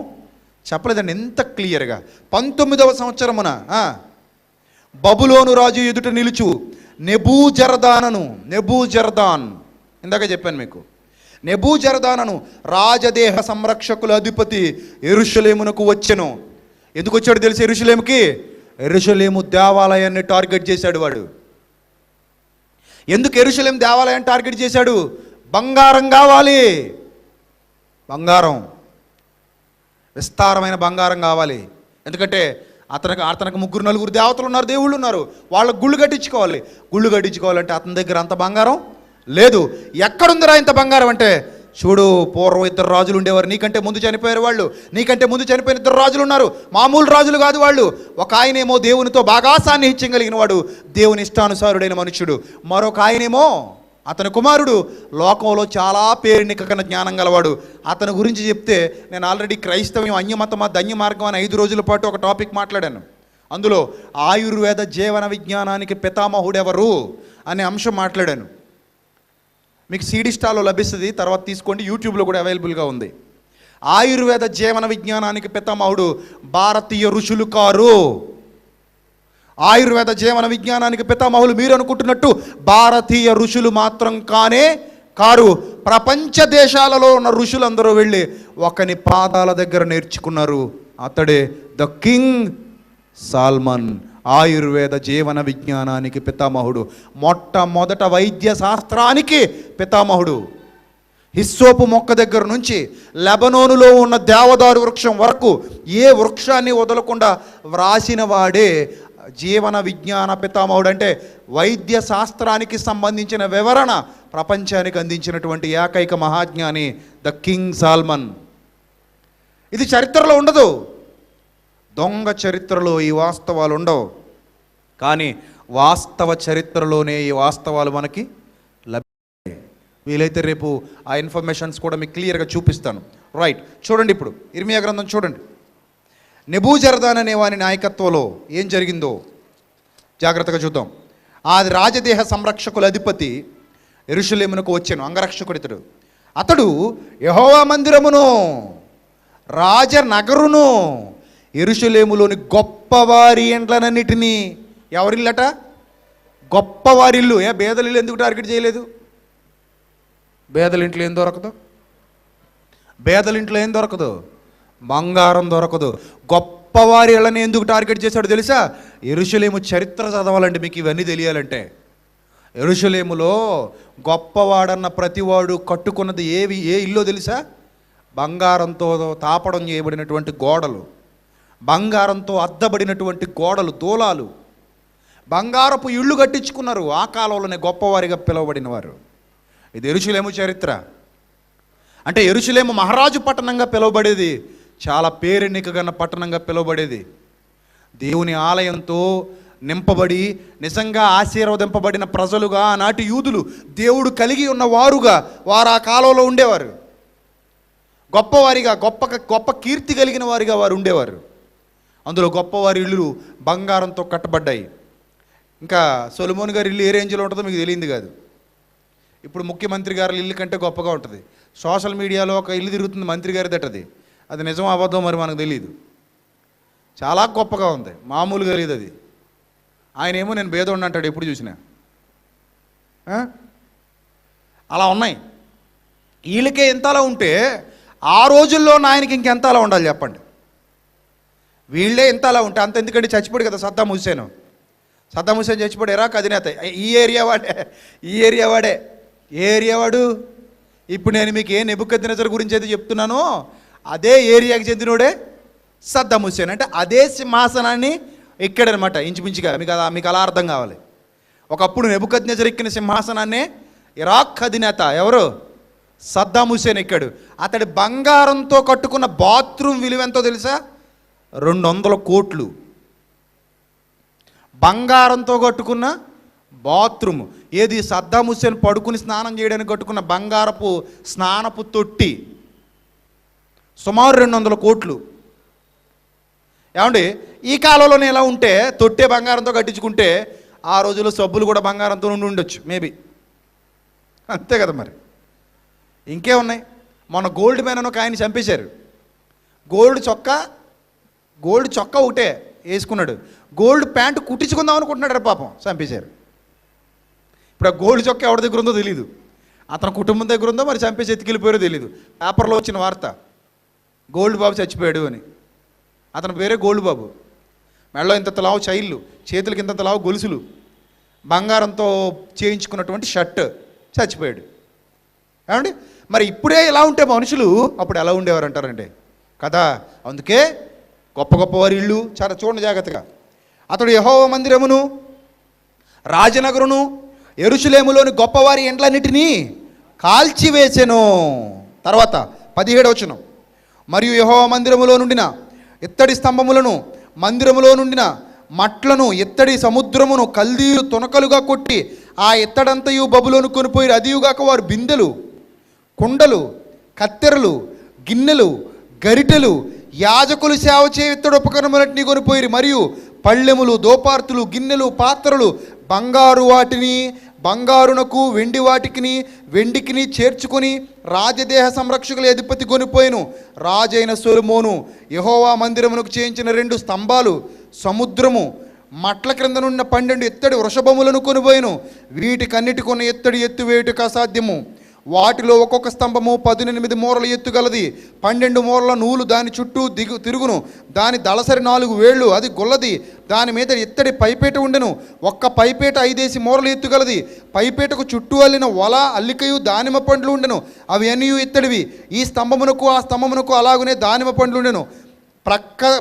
S3: చెప్పలేదండి ఎంత క్లియర్గా. 19వ సంవత్సరమున బబులోను రాజు ఎదుట నిలుచు నెబూజరదాన్ ఇందాక చెప్పాను మీకు. నెబూజరదానను రాజదేహ సంరక్షకుల అధిపతి యెరూషలేమునకు వచ్చెను. ఎందుకు వచ్చాడు తెలుసు? యెరూషలేముకి. యెరూషలేము దేవాలయాన్ని టార్గెట్ చేశాడు వాడు. ఎందుకు యెరూషలేం దేవాలయాన్ని టార్గెట్ చేశాడు? బంగారం కావాలి, బంగారం, విస్తారమైన బంగారం కావాలి. ఎందుకంటే అతనికి 3-4 దేవతలు ఉన్నారు, దేవుళ్ళు ఉన్నారు. వాళ్ళకు గుళ్ళు కట్టించుకోవాలంటే అతని దగ్గర అంత బంగారం లేదు. ఎక్కడుందిరా ఇంత బంగారం అంటే, చూడు పూర్వం 2 రాజులు ఉండేవారు, నీకంటే ముందు చనిపోయారు వాళ్ళు, నీకంటే ముందు చనిపోయిన 2 రాజులు ఉన్నారు. మామూలు రాజులు కాదు వాళ్ళు. ఒక ఆయనేమో దేవునితో బాగా సాన్నిహిత్యం కలిగిన వాడు, దేవుని ఇష్టానుసారుడైన మనుష్యుడు. మరొక ఆయనేమో అతని కుమారుడు లోకంలో చాలా పేరునికన జ్ఞానం గలవాడు. అతని గురించి చెప్తే నేను ఆల్రెడీ క్రైస్తవ్యం అన్యమతమా ధన్య మార్గం అని 5 రోజుల పాటు ఒక టాపిక్ మాట్లాడాను. అందులో ఆయుర్వేద జీవన విజ్ఞానానికి పితామహుడెవరు అనే అంశం మాట్లాడాను. మీకు సీడీ స్టాల్లో లభిస్తుంది, తర్వాత తీసుకోండి, యూట్యూబ్లో కూడా అవైలబుల్గా ఉంది. ఆయుర్వేద జీవన విజ్ఞానానికి పితామహుడు భారతీయ ఋషులు కారు. ఆయుర్వేద జీవన విజ్ఞానానికి పితామహులు మీరు అనుకుంటున్నట్టు భారతీయ ఋషులు మాత్రం కారు. ప్రపంచ దేశాలలో ఉన్న ఋషులందరూ వెళ్ళి ఒకని పాదాల దగ్గర నేర్చుకున్నారు. అతడే ద కింగ్ సాల్మన్, ఆయుర్వేద జీవన విజ్ఞానానికి పితామహుడు, మొట్టమొదట వైద్య శాస్త్రానికి పితామహుడు. హిస్సోపు మొక్క దగ్గర నుంచి లెబనోనులో ఉన్న దేవదారు వృక్షం వరకు ఏ వృక్షాన్ని వదలకుండా వ్రాసిన వాడే జీవన విజ్ఞాన పితామహుడు. అంటే వైద్య శాస్త్రానికి సంబంధించిన వివరణ ప్రపంచానికి అందించినటువంటి ఏకైక మహాజ్ఞాని ద కింగ్ సాల్మన్. ఇది చరిత్రలో ఉండదు, దొంగ చరిత్రలో ఈ వాస్తవాలు ఉండవు. కానీ వాస్తవ చరిత్రలోనే ఈ వాస్తవాలు మనకి లభ్యమయ్యాయి. వీలైతే రేపు ఆ ఇన్ఫర్మేషన్స్ కూడా మీకు క్లియర్గా చూపిస్తాను. రైట్, చూడండి ఇప్పుడు ఇర్మియా గ్రంథం చూడండి. నెబూజరదాన్ అనే వాని నాయకత్వంలో ఏం జరిగిందో జాగ్రత్తగా చూద్దాం. ఆ రాజదేహ సంరక్షకుల అధిపతి యెరూషలేమునకు వచ్చాను, అంగరక్షకుడితడు. అతడు యెహోవా మందిరమును, రాజనగరును, యెరూషలేములోని గొప్పవారి ఇండ్లనన్నిటినీ. ఎవరిల్లట? గొప్పవారిల్లు. బేదలిల్లు ఎందుకు టార్గెట్ చేయలేదు? బేదలింట్లో ఏం దొరకదు? బేదలింట్లో ఏం దొరకదు? బంగారం దొరకదు. గొప్పవారి ఇళ్ళని ఎందుకు టార్గెట్ చేశాడు తెలుసా? యెరూషలేము చరిత్ర చదవాలంటే మీకు ఇవన్నీ తెలియాలంటే. యెరూషలేములో గొప్పవాడన్న ప్రతివాడు కట్టుకున్నది ఏ ఇల్లు తెలుసా? బంగారంతో తాపడం చేయబడినటువంటి గోడలు, బంగారంతో అద్దబడినటువంటి గోడలు, దూలాలు, బంగారపు ఇళ్ళు కట్టించుకున్నారు. ఆ కాలంలోనే గొప్పవారిగా పిలువబడిన వారు. ఇది యెరూషలేము చరిత్ర. అంటే యెరూషలేము మహారాజు పట్టణంగా పిలువబడేది, చాలా పేరెన్నికగన్న పట్టణంగా పిలువబడేది. దేవుని ఆలయంతో నింపబడి నిజంగా ఆశీర్వదింపబడిన ప్రజలుగా ఆనాటి యూదులు దేవుడు కలిగి ఉన్న వారుగా వారు ఆ కాలంలో ఉండేవారు. గొప్పవారిగా గొప్ప కీర్తి కలిగిన వారిగా వారు ఉండేవారు. అందులో గొప్పవారి ఇల్లు బంగారంతో కట్టబడ్డాయి. ఇంకా సొలొమోన్ గారి ఇల్లు ఏ రేంజ్లో ఉంటుందో మీకు తెలియదు కాదు. ఇప్పుడు ముఖ్యమంత్రి గారి ఇల్లు కంటే గొప్పగా ఉంటుంది. సోషల్ మీడియాలో ఒక ఇల్లు తిరుగుతుంది మంత్రి గారి దట్టది, అది నిజం అబద్ధం మరి మనకు తెలియదు. చాలా గొప్పగా ఉంది, మామూలుగా లేదు అది. ఆయన ఏమో నేను భేదం అంటాడు ఎప్పుడు చూసినా. అలా ఉన్నాయి. వీళ్ళకే ఎంతలా ఉంటే ఆ రోజుల్లో ఆయనకి ఇంకెంతలా ఉండాలి చెప్పండి. వీళ్ళే ఎంతలా ఉంటే అంత ఎందుకంటే చచ్చిపోడు కదా సద్దాం హుస్సేన్ చచ్చిపోడు ఇరాక్ అధినేత. ఈ ఏరియా వాడే. ఏ ఏరియా వాడు? ఇప్పుడు నేను మీకు ఏ నెబుకద్నెజర్ గురించి అయితే చెప్తున్నానో అదే ఏరియాకి చెందినోడే సద్దాం హుస్సేన్. అంటే అదే సింహాసనాన్ని ఎక్కాడనమాట ఇంచుమించుగా. మీకు అలా అర్థం కావాలి. ఒకప్పుడు నెబుకద్నెజర్ ఎక్కిన సింహాసనాన్నే ఇరాక్ అధినేత ఎవరు? సద్దాం హుస్సేన్ ఎక్కాడు. అతడి బంగారంతో కట్టుకున్న బాత్రూమ్ విలువ ఎంతో తెలుసా? 200 కోట్లు. బంగారంతో కట్టుకున్న బాత్రూమ్. ఏది? సద్దాం హుస్సేన్ పడుకుని స్నానం చేయడానికి కట్టుకున్న బంగారపు స్నానపు తొట్టి సుమారు 200 కోట్లు. ఏమండి ఈ కాలంలోనే ఎలా ఉంటే తొట్టే బంగారంతో కట్టించుకుంటే ఆ రోజుల్లో సబ్బులు కూడా బంగారంతో ఉండొచ్చు మేబీ. అంతే కదా మరి. ఇంకేమున్నాయి? మొన్న గోల్డ్ మ్యాన్ అని ఒక ఆయన చంపేశారు. గోల్డ్ చొక్కా ఒకటే వేసుకున్నాడు, గోల్డ్ ప్యాంటు కుట్టించుకుందాం అనుకుంటున్నాడు పాపం, చంపేశారు. ఇప్పుడు ఆ గోల్డ్ చొక్కా ఎవరి దగ్గర ఉందో తెలియదు, అతని కుటుంబం దగ్గర ఉందో మరి చంపేసి ఎత్తుకెళ్ళిపోయారో తెలియదు. పేపర్లో వచ్చిన వార్త గోల్డ్ బాబు చచ్చిపోయాడు అని. అతని పేరే గోల్డ్ బాబు. మెడలో ఇంత లావు చైళ్ళు, చేతులకి ఇంత లావు గొలుసులు, బంగారంతో చేయించుకున్నటువంటి షర్ట్, చచ్చిపోయాడు. ఏమండి మరి ఇప్పుడే ఎలా ఉంటే మనుషులు అప్పుడు ఎలా ఉండేవారు అంటారండి కదా. అందుకే గొప్పవారి ఇళ్ళు చాలా చూడండి జాగ్రత్తగా. అతడు యెహోవా మందిరమును రాజనగరును యెరూషలేములోని గొప్పవారి ఇండ్లన్నిటినీ కాల్చివేసెను. తర్వాత 17వ వచనం. మరియు యెహోవా మందిరములో నుండిన ఇత్తడి స్తంభములను, మందిరములో నుండిన మట్లను, ఇత్తడి సముద్రమును కల్దీలు తునకలుగా కొట్టి ఆ ఇత్తడంతయు బబులోను కొనిపోయి, అదియుగాక వారు బిందెలు, కుండలు, కత్తెరలు, గిన్నెలు, గరిటెలు, యాజకులు సేవ చే ఇత్తడి ఉపకరణములన్నీ కొనిపోయి, మరియు పళ్ళెములు, దోపార్తులు, గిన్నెలు, పాత్రలు, బంగారు వాటిని బంగారునకు, వెండి వాటికిని వెండికిని చేర్చుకొని రాజదేహ సంరక్షకుల అధిపతి కొనిపోయిను. రాజైన సొలొమోను యెహోవా మందిరమునకు చేయించిన 2 స్తంభాలు, సముద్రము మట్ల క్రిందనున్న 12 ఎత్తడి వృషభములను కొనిపోయిను. వీటికన్నిటికొన్న ఎత్తడి ఎత్తువేయుటకు అసాధ్యము. వాటిలో ఒక్కొక్క స్తంభము 18 మూరల ఎత్తు గలది. 12 మూరల నూలు దాని చుట్టూ తిరుగును. దాని దళసరి 4 వేళ్ళు, అది గొల్లది. దాని మీద ఎత్తడి పైపేట ఉండెను. ఒక్క పైపేట 5 మూరలు ఎత్తు గలది. పైపేటకు చుట్టూ అల్లిన వల, అల్లికయు, దానిమ్మ పండ్లు ఉండెను. అవి అన్నీ ఎత్తడివి. ఈ స్తంభమునకు ఆ స్తంభమునకు అలాగునే దానిమ్మ పండ్లు ఉండెను.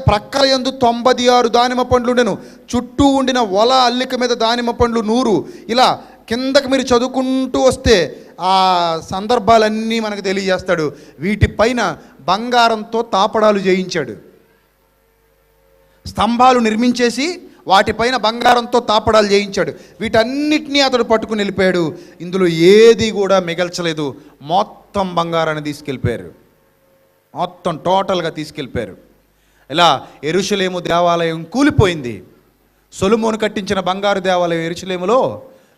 S3: ప్రక్కల యందు 96 దానిమ్మ పండ్లు ఉండెను. చుట్టూ ఉండిన వల, అల్లిక మీద దానిమ్మ పండ్లు 100. ఇలా కిందకి మీరు చదువుకుంటూ వస్తే ఆ సందర్భాలన్నీ మనకు తెలియజేస్తాడు. వీటిపైన బంగారంతో తాపడాలు చేయించాడు. స్తంభాలు నిర్మించేసి వాటిపైన బంగారంతో తాపడాలు చేయించాడు. వీటన్నిటినీ అతడు పట్టుకుని వెళ్ళిపోయాడు. ఇందులో ఏది కూడా మిగల్చలేదు. మొత్తం బంగారాన్ని తీసుకెళ్ళిపోయారు. మొత్తం టోటల్గా తీసుకెళ్ళిపోయారు. ఇలా యెరూషలేము దేవాలయం కూలిపోయింది. సొలొమోను కట్టించిన బంగారు దేవాలయం యెరూషలేములో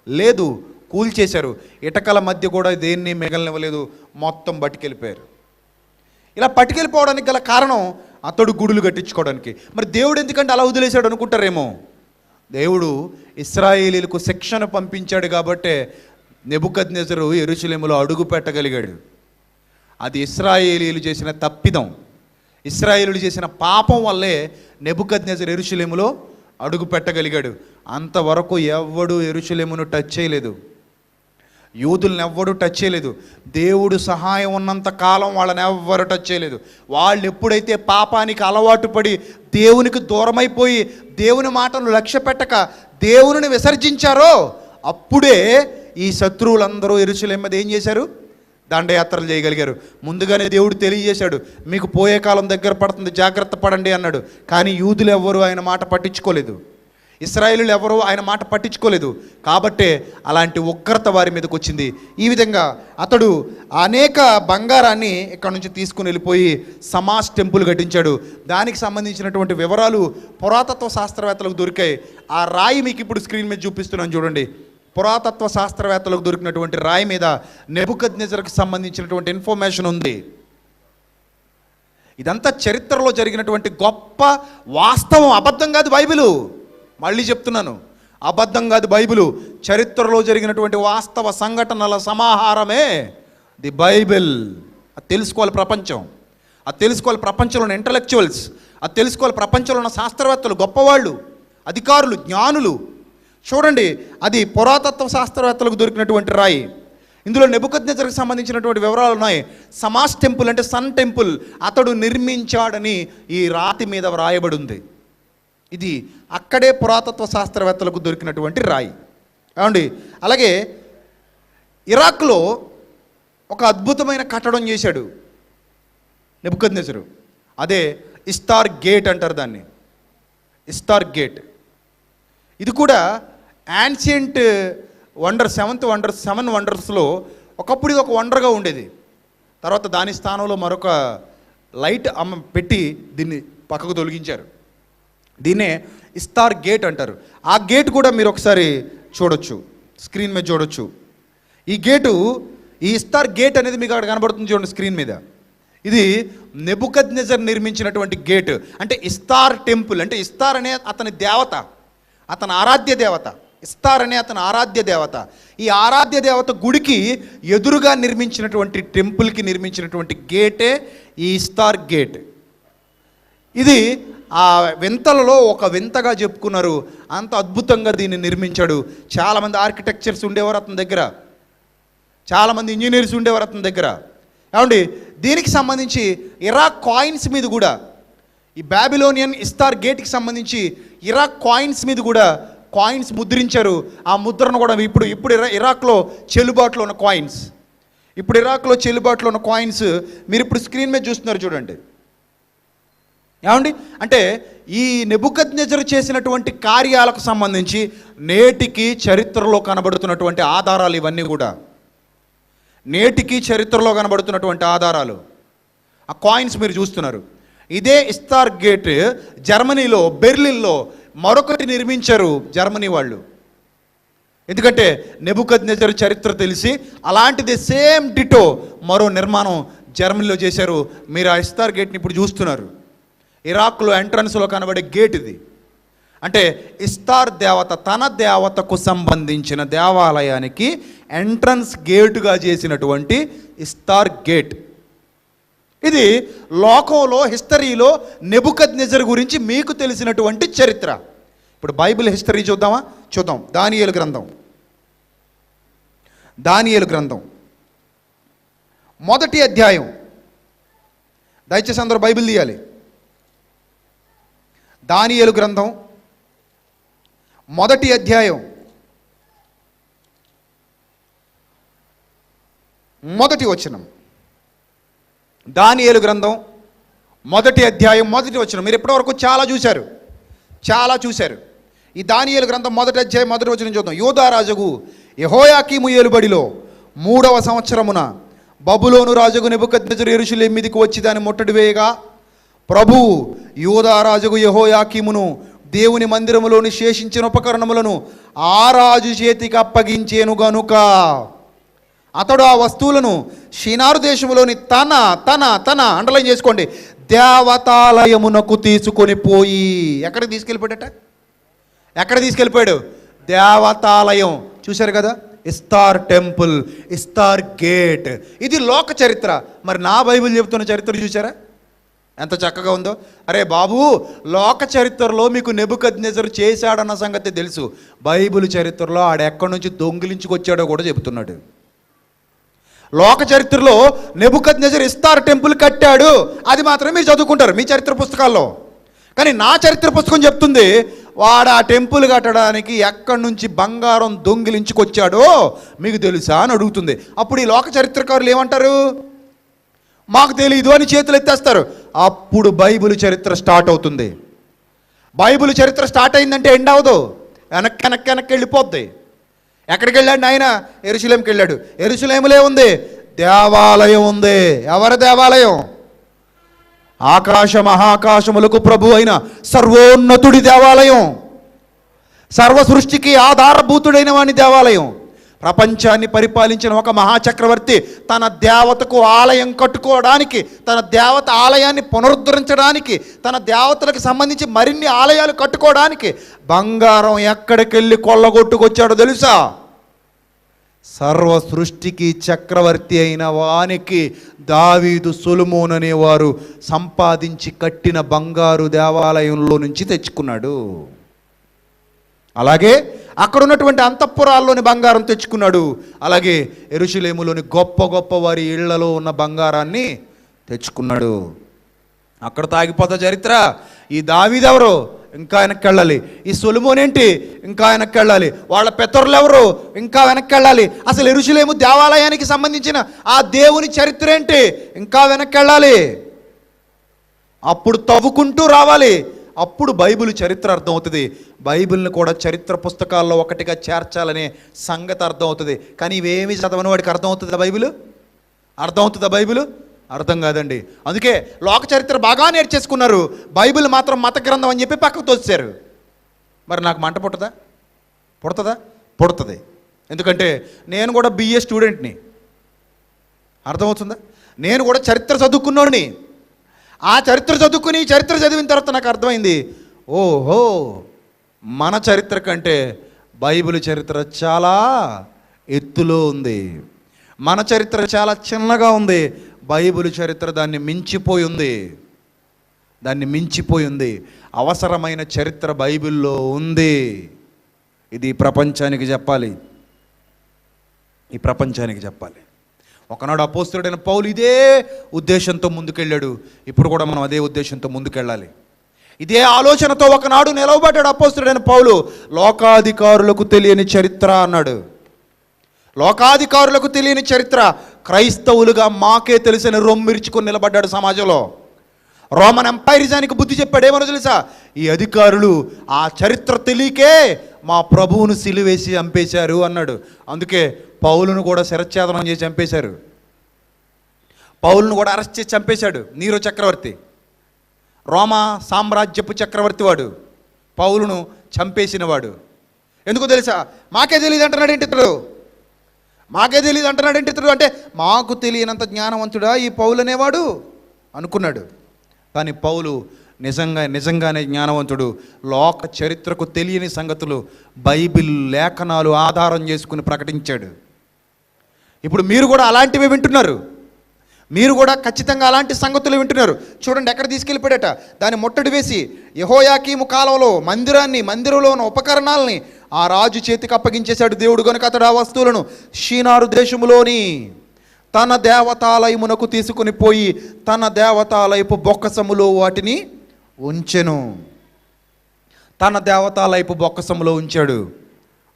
S3: లేదు, కూల్చేశారు. ఇటకల మధ్య కూడా దేన్ని మిగలనివ్వలేదు, మొత్తం పట్టుకెళ్ళిపోయారు. ఇలా పట్టుకెళ్ళిపోవడానికి గల కారణం అతడు గుడులు కట్టించుకోవడానికి. మరి దేవుడు ఎందుకంటే అలా వదిలేశాడు అనుకుంటారేమో. దేవుడు ఇశ్రాయేలీలకు శిక్షణ పంపించాడు కాబట్టే నెబుకద్నెజరు యెరూషలేములో అడుగు పెట్టగలిగాడు. అది ఇశ్రాయేలీలు చేసిన తప్పిదం, ఇశ్రాయేలీలు చేసిన పాపం వల్లే నెబుకద్నెజరు యెరూషలేములో అడుగు పెట్టగలిగాడు. అంతవరకు ఎవ్వడు యెరూషలేమును టచ్ చేయలేదు, యూదులను ఎవ్వడు టచ్ చేయలేదు. దేవుడు సహాయం ఉన్నంత కాలం వాళ్ళని ఎవ్వరు టచ్ చేయలేదు. వాళ్ళు ఎప్పుడైతే పాపానికి అలవాటు పడి దేవునికి దూరమైపోయి దేవుని మాటలు లక్ష్య పెట్టక దేవుని విసర్జించారో అప్పుడే ఈ శత్రువులందరూ యెరూషలేము మీద ఏం చేశారు? దండయాత్రలు చేయగలిగారు. ముందుగానే దేవుడు తెలియజేశాడు, మీకు పోయే కాలం దగ్గర పడుతుంది, జాగ్రత్త పడండి అన్నాడు. కానీ యూదులు ఎవ్వరూ ఆయన మాట పట్టించుకోలేదు. ఇశ్రాయేలీయులు ఎవరో ఆయన మాట పట్టించుకోలేదు, కాబట్టే అలాంటి ఉగ్రత వారి మీదకి వచ్చింది. ఈ విధంగా అతడు అనేక బంగారాన్ని ఇక్కడ నుంచి తీసుకుని వెళ్ళిపోయి సమాస్ టెంపుల్ కట్టించాడు. దానికి సంబంధించినటువంటి వివరాలు పురాతత్వ శాస్త్రవేత్తలకు దొరికాయి. ఆ రాయి మీకు ఇప్పుడు స్క్రీన్ మీద చూపిస్తున్నాను చూడండి. పురాతత్వ శాస్త్రవేత్తలకు దొరికినటువంటి రాయి మీద నెబుకద్నెజర్కి సంబంధించినటువంటి ఇన్ఫర్మేషన్ ఉంది. ఇదంతా చరిత్రలో జరిగినటువంటి గొప్ప వాస్తవం, అబద్ధం కాదు బైబిలు. మళ్ళీ చెప్తున్నాను, అబద్ధం కాదు బైబిలు. చరిత్రలో జరిగినటువంటి వాస్తవ సంఘటనల సమాహారమే ది బైబిల్. అది తెలుసుకోవాలి ప్రపంచం, అది తెలుసుకోవాలి ప్రపంచంలో ఉన్న ఇంటలెక్చువల్స్, అది తెలుసుకోవాలి ప్రపంచంలో ఉన్న శాస్త్రవేత్తలు, గొప్పవాళ్ళు, అధికారులు, జ్ఞానులు. చూడండి, అది పురాతత్వ శాస్త్రవేత్తలకు దొరికినటువంటి రాయి. ఇందులో నెబుకద్నెజర్కి సంబంధించినటువంటి వివరాలు ఉన్నాయి. సమాస్ టెంపుల్ అంటే సన్ టెంపుల్ అతడు నిర్మించాడని ఈ రాతి మీద వ్రాయబడి ఉంది. ఇది అక్కడే పురాతత్వ శాస్త్రవేత్తలకు దొరికినటువంటి రాయి. ఏమండి, అలాగే ఇరాక్లో ఒక అద్భుతమైన కట్టడం చేశాడు నెబుకద్నెజరు. అదే ఇస్తార్ గేట్ అంటారు దాన్ని, ఇస్తార్ గేట్. ఇది కూడా యాన్షియంట్ వండర్, సెవెన్ వండర్స్లో ఒకప్పుడు ఇది ఒక వండర్గా ఉండేది. తర్వాత దాని స్థానంలో మరొక లైట్ పెట్టి దీన్ని పక్కకు తొలగించారు. దీన్నే ఇస్తార్ గేట్ అంటారు. ఆ గేట్ కూడా మీరు ఒకసారి చూడొచ్చు, స్క్రీన్ మీద చూడొచ్చు. ఈ గేటు, ఈ ఇస్తార్ గేట్ అనేది మీకు అక్కడ కనబడుతుంది చూడండి స్క్రీన్ మీద. ఇది నెబుకద్నెజర్ నిర్మించినటువంటి గేట్. అంటే ఇస్తార్ టెంపుల్ అంటే ఇస్తార్ అనే అతని దేవత, అతని ఆరాధ్య దేవత. ఇస్తార్ అనే అతని ఆరాధ్య దేవత. ఈ ఆరాధ్య దేవత గుడికి ఎదురుగా నిర్మించినటువంటి టెంపుల్కి నిర్మించినటువంటి గేటే ఈ ఇస్తార్ గేట్. ఇది ఆ వింతలలో ఒక వింతగా చెప్పుకున్నారు. అంత అద్భుతంగా దీన్ని నిర్మించాడు. చాలామంది ఆర్కిటెక్చర్స్ ఉండేవారు అతని దగ్గర, చాలామంది ఇంజనీర్స్ ఉండేవారు అతని దగ్గర. ఏమండి, దీనికి సంబంధించి ఇరాక్ కాయిన్స్ మీద కూడా, ఈ బాబిలోనియన్ ఇస్తార్ గేట్కి సంబంధించి ఇరాక్ కాయిన్స్ మీద కూడా కాయిన్స్ ముద్రించారు. ఆ ముద్రను కూడా ఇప్పుడు ఇరాక్లో చెల్లుబాటులో ఉన్న కాయిన్స్, ఇప్పుడు ఇరాక్లో చెల్లుబాటులో ఉన్న కాయిన్స్ మీరు ఇప్పుడు స్క్రీన్ మీద చూస్తున్నారు చూడండి. ఏమండి, అంటే ఈ నెబుకద్నెజరు చేసినటువంటి కార్యాలకు సంబంధించి నేటికి చరిత్రలో కనబడుతున్నటువంటి ఆధారాలు ఇవన్నీ కూడా, నేటికి చరిత్రలో కనబడుతున్నటువంటి ఆధారాలు. ఆ కాయిన్స్ మీరు చూస్తున్నారు. ఇదే ఇస్తార్ గేట్ జర్మనీలో బెర్లిన్లో మరొకటి నిర్మించారు జర్మనీ వాళ్ళు. ఎందుకంటే నెబుకద్నెజరు చరిత్ర తెలిసి అలాంటిది సేమ్ డిటో మరో నిర్మాణం జర్మనీలో చేశారు. మీరు ఆ ఇస్తార్ గేట్ని ఇప్పుడు చూస్తున్నారు. ఇరాక్లో ఎంట్రన్స్లో కనబడే గేట్ ఇది. అంటే ఇస్తార్ దేవత తన దేవతకు సంబంధించిన దేవాలయానికి ఎంట్రన్స్ గేటుగా చేసినటువంటి ఇస్తార్ గేట్. ఇది లోకంలో హిస్టరీలో నెబుకద్నెజర్ గురించి మీకు తెలిసినటువంటి చరిత్ర. ఇప్పుడు బైబిల్ హిస్టరీ చూద్దామా? చూద్దాం. దానియేలు గ్రంథం మొదటి అధ్యాయం. దయచేసి అందరూ బైబిల్ తీయాలి. దానియేలు గ్రంథం మొదటి అధ్యాయం మొదటి వచనం. దానియేలు గ్రంథం మొదటి అధ్యాయం మొదటి వచనం. మీరు ఇప్పటివరకు చాలా చూశారు. ఈ దానియేలు గ్రంథం మొదటి అధ్యాయం మొదటి వచనం చూద్దాం. యూదా రాజుకు యెహోయాకీము ఏలుబడిలో 3వ సంవత్సరమున బబులోను రాజుకు నెబుకద్నెజరు యెరూషలేము మీదికి వచ్చి దాన్ని ముట్టడి వేయగా, ప్రభువు యూదా రాజుకు యెహోయాకీమును దేవుని మందిరములోని శేషించిన ఉపకరణములను ఆ రాజు చేతికి అప్పగించేను గనుక అతడు ఆ వస్తువులను షినారు దేశంలోని తన అండర్లైన్ చేసుకోండి, దేవతాలయమునకు తీసుకొని పోయి. ఎక్కడికి తీసుకెళ్ళిపోయాడు? దేవతాలయం. చూశారు కదా, ఇస్తార్ టెంపుల్, ఇస్తార్ గేట్. ఇది లోక చరిత్ర. మరి నా బైబిల్ చెబుతున్న చరిత్ర చూసారా ఎంత చక్కగా ఉందో? అరే బాబు, లోక చరిత్రలో మీకు నెబుకద్నెజరు చేశాడన్న సంగతి తెలుసు. బైబిల్ చరిత్రలో ఆడెక్కడి నుంచి దొంగిలించుకొచ్చాడో కూడా చెబుతున్నాడు. లోక చరిత్రలో నెబుకద్నెజరు ఇస్తార్ టెంపుల్ కట్టాడు, అది మాత్రమే మీరు చదువుకుంటారు మీ చరిత్ర పుస్తకాల్లో. కానీ నా చరిత్ర పుస్తకం చెప్తుంది వాడు ఆ టెంపుల్ కట్టడానికి ఎక్కడి నుంచి బంగారం దొంగిలించుకొచ్చాడో మీకు తెలుసా అని అడుగుతుంది. అప్పుడు ఈ లోక చరిత్రకారులు ఏమంటారు? మాకు తెలియదు అని చేతులు ఎత్తేస్తారు. అప్పుడు బైబిల్ చరిత్ర స్టార్ట్ అవుతుంది. బైబిల్ చరిత్ర స్టార్ట్ అయిందంటే ఎండ్ అవ్వదు, వెనక్కి వెనక్కి వెనక్కి వెళ్ళిపోద్ది. ఎక్కడికి వెళ్ళాడు ఆయన? యెరూషలేంకి వెళ్ళాడు. యెరూషలేములో ఉంది దేవాలయం ఉంది. ఎవరి దేవాలయం? ఆకాశ మహాకాశములకు ప్రభు అయిన సర్వోన్నతుడి దేవాలయం, సర్వ సృష్టికి ఆధారభూతుడైన వాని దేవాలయం. ప్రపంచాన్ని పరిపాలించిన ఒక మహాచక్రవర్తి తన దేవతకు ఆలయం కట్టుకోవడానికి, తన దేవత ఆలయాన్ని పునరుద్ధరించడానికి, తన దేవతలకు సంబంధించి మరిన్ని ఆలయాలు కట్టుకోవడానికి బంగారం ఎక్కడికెళ్ళి కొల్లగొట్టుకొచ్చాడో తెలుసా? సర్వ సృష్టికి చక్రవర్తి అయిన వానికి దావీదు సొలొమోను అనేవారు సంపాదించి కట్టిన బంగారు దేవాలయంలో నుంచి తెచ్చుకున్నాడు. అలాగే అక్కడ ఉన్నటువంటి అంతఃపురాల్లోని బంగారం తెచ్చుకున్నాడు. అలాగే యెరూషలేములోని గొప్ప గొప్ప వారి ఇళ్లలో ఉన్న బంగారాన్ని తెచ్చుకున్నాడు. అక్కడ తాగిపోతా చరిత్ర. ఈ దావీదు ఎవరు? ఇంకా వెనక్కి వెళ్ళాలి. ఈ సొలొమోను ఏంటి? ఇంకా వెనక్కి వెళ్ళాలి. వాళ్ళ పితరులు ఎవరు? ఇంకా వెనక్కి వెళ్ళాలి. అసలు యెరూషలేము దేవాలయానికి సంబంధించిన ఆ దేవుని చరిత్ర ఏంటి? ఇంకా వెనక్కి వెళ్ళాలి. అప్పుడు తవ్వుకుంటూ రావాలి. అప్పుడు బైబిల్ చరిత్ర అర్థమవుతుంది. బైబిల్ని కూడా చరిత్ర పుస్తకాల్లో ఒకటిగా చేర్చాలనే సంగతి అర్థమవుతుంది. కానీ ఇవేమి చదవని వాడికి అర్థమవుతుందా బైబిల్? అర్థమవుతుందా బైబిల్? అర్థం కాదండి. అందుకే లోక చరిత్ర బాగా నేర్చేసుకున్నారు, బైబిల్ మాత్రం మత గ్రంథం అని చెప్పి పక్కకు తోసేశారు. మరి నాకు మంట పుట్టదా? పుడుతుందా? పుడుతుంది. ఎందుకంటే నేను కూడా బిఏ స్టూడెంట్ని. అర్థమవుతుందా? నేను కూడా చరిత్ర చదువుకున్నోడిని. ఆ చరిత్ర చదువుకుని చరిత్ర చదివిన తర్వాత నాకు అర్థమైంది, ఓహో మన చరిత్ర కంటే బైబిల్ చరిత్ర చాలా ఎత్తులో ఉంది, మన చరిత్ర చాలా చిన్నగా ఉంది, బైబిల్ చరిత్ర దాన్ని మించిపోయి ఉంది, దాన్ని మించిపోయి ఉంది. అవసరమైన చరిత్ర బైబిల్లో ఉంది. ఇది ప్రపంచానికి చెప్పాలి, ఈ ప్రపంచానికి చెప్పాలి. ఒకనాడు అపోస్తలుడైన పౌలు ఇదే ఉద్దేశంతో ముందుకెళ్ళాడు. ఇప్పుడు కూడా మనం అదే ఉద్దేశంతో ముందుకెళ్ళాలి. ఇదే ఆలోచనతో ఒకనాడు నిలవబడ్డాడు అపోస్తలుడైన పౌలు. లోకాధికారులకు తెలియని చరిత్ర అన్నాడు. లోకాధికారులకు తెలియని చరిత్ర క్రైస్తవులుగా మాకే తెలిసిన రొమ్మిర్చుకొని నిలబడ్డాడు సమాజంలో. రోమన్ ఎంపైరిజానికి బుద్ధి చెప్పాడు. ఏమో తెలుసా? ఈ అధికారులు ఆ చరిత్ర తెలియకే మా ప్రభువును సిలువేసి చంపేశారు అన్నాడు. అందుకే పౌలును కూడా శిరచ్ఛేదనం చేసి చంపేశారు. పౌలును కూడా అరెస్ట్ చేసి చంపేశాడు నీరో చక్రవర్తి. రోమా సామ్రాజ్యపు చక్రవర్తి వాడు పౌలును చంపేసినవాడు. ఎందుకు తెలుసా? మాకే తెలియదు అంటున్నాడు ఏంటి ఇతడు? మాకే తెలియదు అంటున్నాడు ఏంటి ఇతడు? అంటే మాకు తెలియనంత జ్ఞానవంతుడా ఈ పౌలు అనేవాడు అనుకున్నాడు. కానీ పౌలు నిజంగానే జ్ఞానవంతుడు. లోక చరిత్రకు తెలియని సంగతులు బైబిల్ లేఖనాలు ఆధారం చేసుకుని ప్రకటించాడు. ఇప్పుడు మీరు కూడా అలాంటివి వింటున్నారు. మీరు కూడా ఖచ్చితంగా అలాంటి సంగతులు వింటున్నారు. చూడండి ఎక్కడ తీసుకెళ్ళిపోయాడట. దాన్ని ముట్టడి వేసి యెహోయాకీము కాలంలో మందిరంలో ఉన్న ఉపకరణాలని ఆ రాజు చేతికి అప్పగించేశాడు దేవుడు. కనుక అతడు ఆ వస్తువులను షీనారు దేశములోని తన దేవతాలయమునకు తీసుకుని పోయి తన దేవతాలయపు బొక్కసములో వాటిని ఉంచెను. తన దేవతాలయపు బొక్కసములో ఉంచాడు.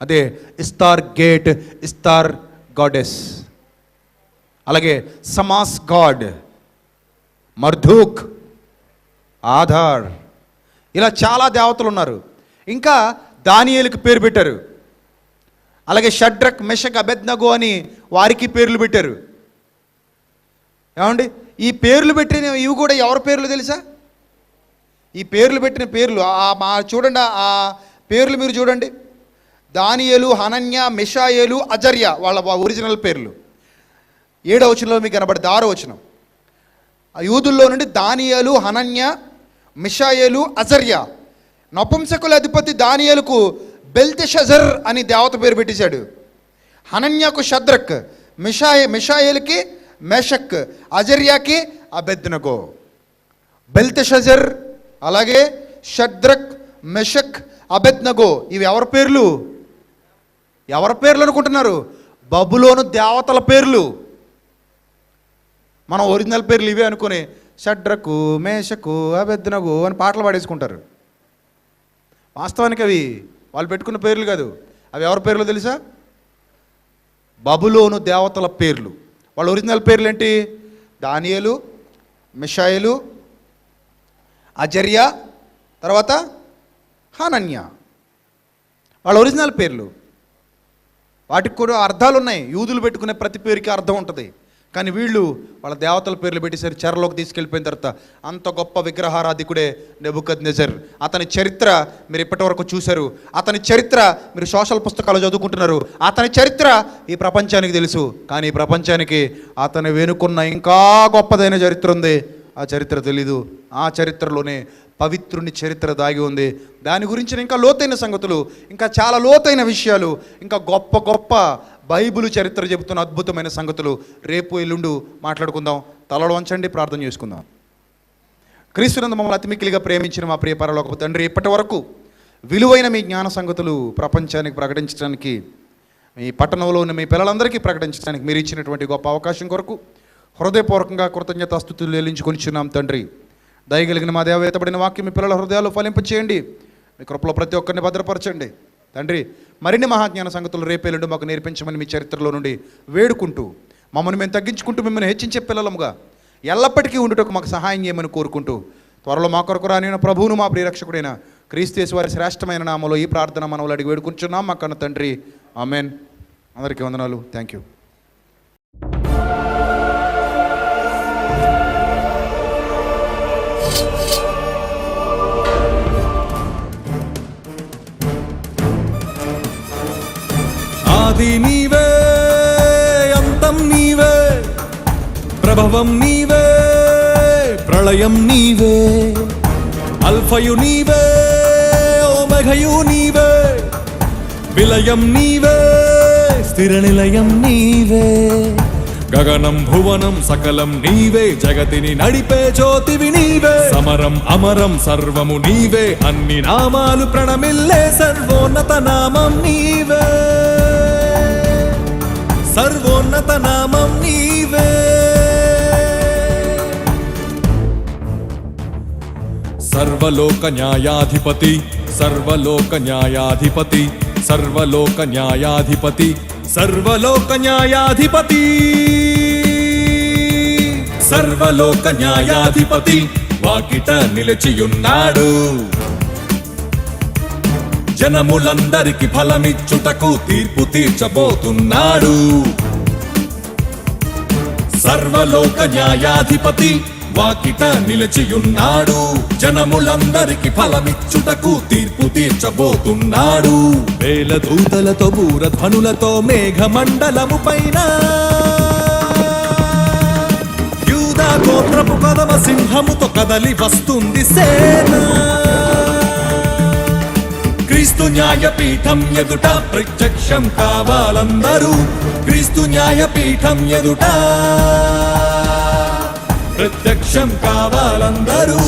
S3: అదే ఇస్తార్ గేట్, ఇస్తార్ గాడెస్, అలాగే సమాస్ గాడ్, మర్ధూక్, ఆధార్, ఇలా చాలా దేవతలు ఉన్నారు. ఇంకా దానియేలుకి పేరు పెట్టారు. అలాగే షడ్రక్, మెషక్, అబెద్నగో అని వారికి పేర్లు పెట్టారు. ఏమండి ఈ పేర్లు పెట్టిన ఇవి కూడా ఎవరి పేర్లు తెలుసా? ఈ పేర్లు పెట్టిన పేర్లు చూడండి, ఆ పేర్లు మీరు చూడండి. దానియేలు, హనన్య, మిషాయేలు, అజర్య వాళ్ళ ఒరిజినల్ పేర్లు. 7వ వచనంలో మీకు కనబడింది. 6వ వచనం. ఆ యూదుల్లో నుండి దానియేలు, హనన్య, మిషాయేలు, అజర్య. నపుంసకుల అధిపతి దానియేలుకు బెల్తెషజర్ అని దేవత పేరు పెట్టేశాడు. హనన్యకు షద్రక్, మిషాయేలుకి మెషక్, అజర్యాకి అబెద్నగో. బెల్తెషజర్, అలాగే షద్రక్, మెషక్, అబెద్నగో ఇవి ఎవరి పేర్లు? ఎవరి పేర్లు అనుకుంటున్నారు? బబులోను దేవతల పేర్లు. మనం ఒరిజినల్ పేర్లు ఇవే అనుకుని షడ్రకు, మేషకు, అబెద్నగో అని పాటలు పాడేసుకుంటారు. వాస్తవానికి అవి వాళ్ళు పెట్టుకున్న పేర్లు కాదు. అవి ఎవరి పేర్లు తెలుసా? బబులోను దేవతల పేర్లు. వాళ్ళ ఒరిజినల్ పేర్లు ఏంటి? దానియేలు, మిషాయేలు, అజర్య, తర్వాత హనన్య. వాళ్ళ ఒరిజినల్ పేర్లు, వాటికి కూడా అర్థాలు ఉన్నాయి. యూదులు పెట్టుకునే ప్రతి పేరుకి అర్థం ఉంటుంది. కానీ వీళ్ళు వాళ్ళ దేవతల పేర్లు పెట్టేసరి చెరలోకి తీసుకెళ్ళిపోయిన తర్వాత అంత గొప్ప విగ్రహారాధికుడే నెబుకద్నెజర్. అతని చరిత్ర మీరు ఇప్పటి వరకు చూశారు. అతని చరిత్ర మీరు సోషల్ పుస్తకాలు చదువుకుంటున్నారు. అతని చరిత్ర ఈ ప్రపంచానికి తెలుసు. కానీ ఈ ప్రపంచానికి అతని వెనుకున్న ఇంకా గొప్పదైన చరిత్ర ఉంది. ఆ చరిత్ర తెలీదు. ఆ చరిత్రలోనే పవిత్రుని చరిత్ర దాగి ఉంది. దాని గురించిన ఇంకా లోతైన సంగతులు, ఇంకా చాలా లోతైన విషయాలు, ఇంకా గొప్ప గొప్ప బైబిల్ చరిత్ర చెబుతున్న అద్భుతమైన సంగతులు రేపు ఎల్లుండు మాట్లాడుకుందాం. తలలు వంచండి, ప్రార్థన చేసుకుందాం. క్రీస్తునందు మమ్మల్ని అతి మిక్కిలిగా ప్రేమించిన మా ప్రియ పరలోకపు తండ్రి, ఇప్పటి వరకు విలువైన మీ జ్ఞాన సంగతులు ప్రపంచానికి ప్రకటించడానికి, మీ పట్టణంలో ఉన్న మీ పిల్లలందరికీ ప్రకటించడానికి మీరు ఇచ్చినటువంటి గొప్ప అవకాశం కొరకు హృదయపూర్వకంగా కృతజ్ఞతాస్తుతులు చెల్లించుకొనిచున్నాం తండ్రి. దయగలిగిన మా దేవ ఎత్తబడిన వాక్యం మీ పిల్లల హృదయాలు ఫలింపచేయండి. మీ కృపలో ప్రతి ఒక్కరిని భద్రపరచండి తండ్రి. మరిన్ని మహాజ్ఞాన సంగతులు రేపేలుండి మాకు నేర్పించమని మీ చరిత్రలో నుండి వేడుకుంటూ, మమ్మల్ని మేము తగ్గించుకుంటూ మిమ్మల్ని హెచ్చించే పిల్లలముగా ఎల్లప్పటికీ ఉండుటకు మాకు సహాయం చేయమని కోరుకుంటూ, త్వరలో మా కొరకు రానిన ప్రభువును మా ప్రియరక్షకుడైన క్రీస్తు యేసు వారి శ్రేష్టమైన నామములో ఈ ప్రార్థన మనవులు అడిగి వేడుకుంటున్నాం మా కన్న తండ్రి. ఆమెన్. అందరికీ వందనాలు. Thank you.
S1: ఆది నీవే, అంతం నీవే, ప్రభవం నీవే, ప్రళయం నీవే, అల్ఫయు నీవే, ఓమెఘయు నీవే, విలయం నీవే, స్థిర నిలయం నీవే, గగనం భువనం సకలం నీవే, జగతిని నడిపే జ్యోతివి నీవే, సమరం అమరం సర్వము నీవే, అన్ని నామాలు ప్రణమిల్లే సర్వోన్నత నామం నీవే, సర్వోన్నత నామం నీవే. సర్వలోక న్యాయాధిపతి, సర్వలోక న్యాయాధిపతి, సర్వలోక న్యాయాధిపతి, సర్వలోక న్యాయాధిపతి, సర్వలోక న్యాయాధిపతి వాకిట నిలిచియున్నాడు. జనములందరికి ఫలమిచ్చుటకు తీర్పు తీర్చబోతున్నాడు. సర్వలోక న్యాయాధిపతి వాకిట నిలిచియున్నాడు. జనములందరికి ఫలమిచ్చుటకు తీర్పు తీర్చబోతున్నాడు. వేల దూతలతో బూరధ్వనులతో మేఘమండలము పైన యూదా గోత్రపు కదమ సింహముతో కదలి వస్తుంది సేన. క్రీస్తు న్యాయపీఠం ఎదుట ప్రత్యక్షం కావాలందరూ. క్రీస్తు న్యాయపీఠం ఎదుట ప్రత్యక్షం కావాలందరూ.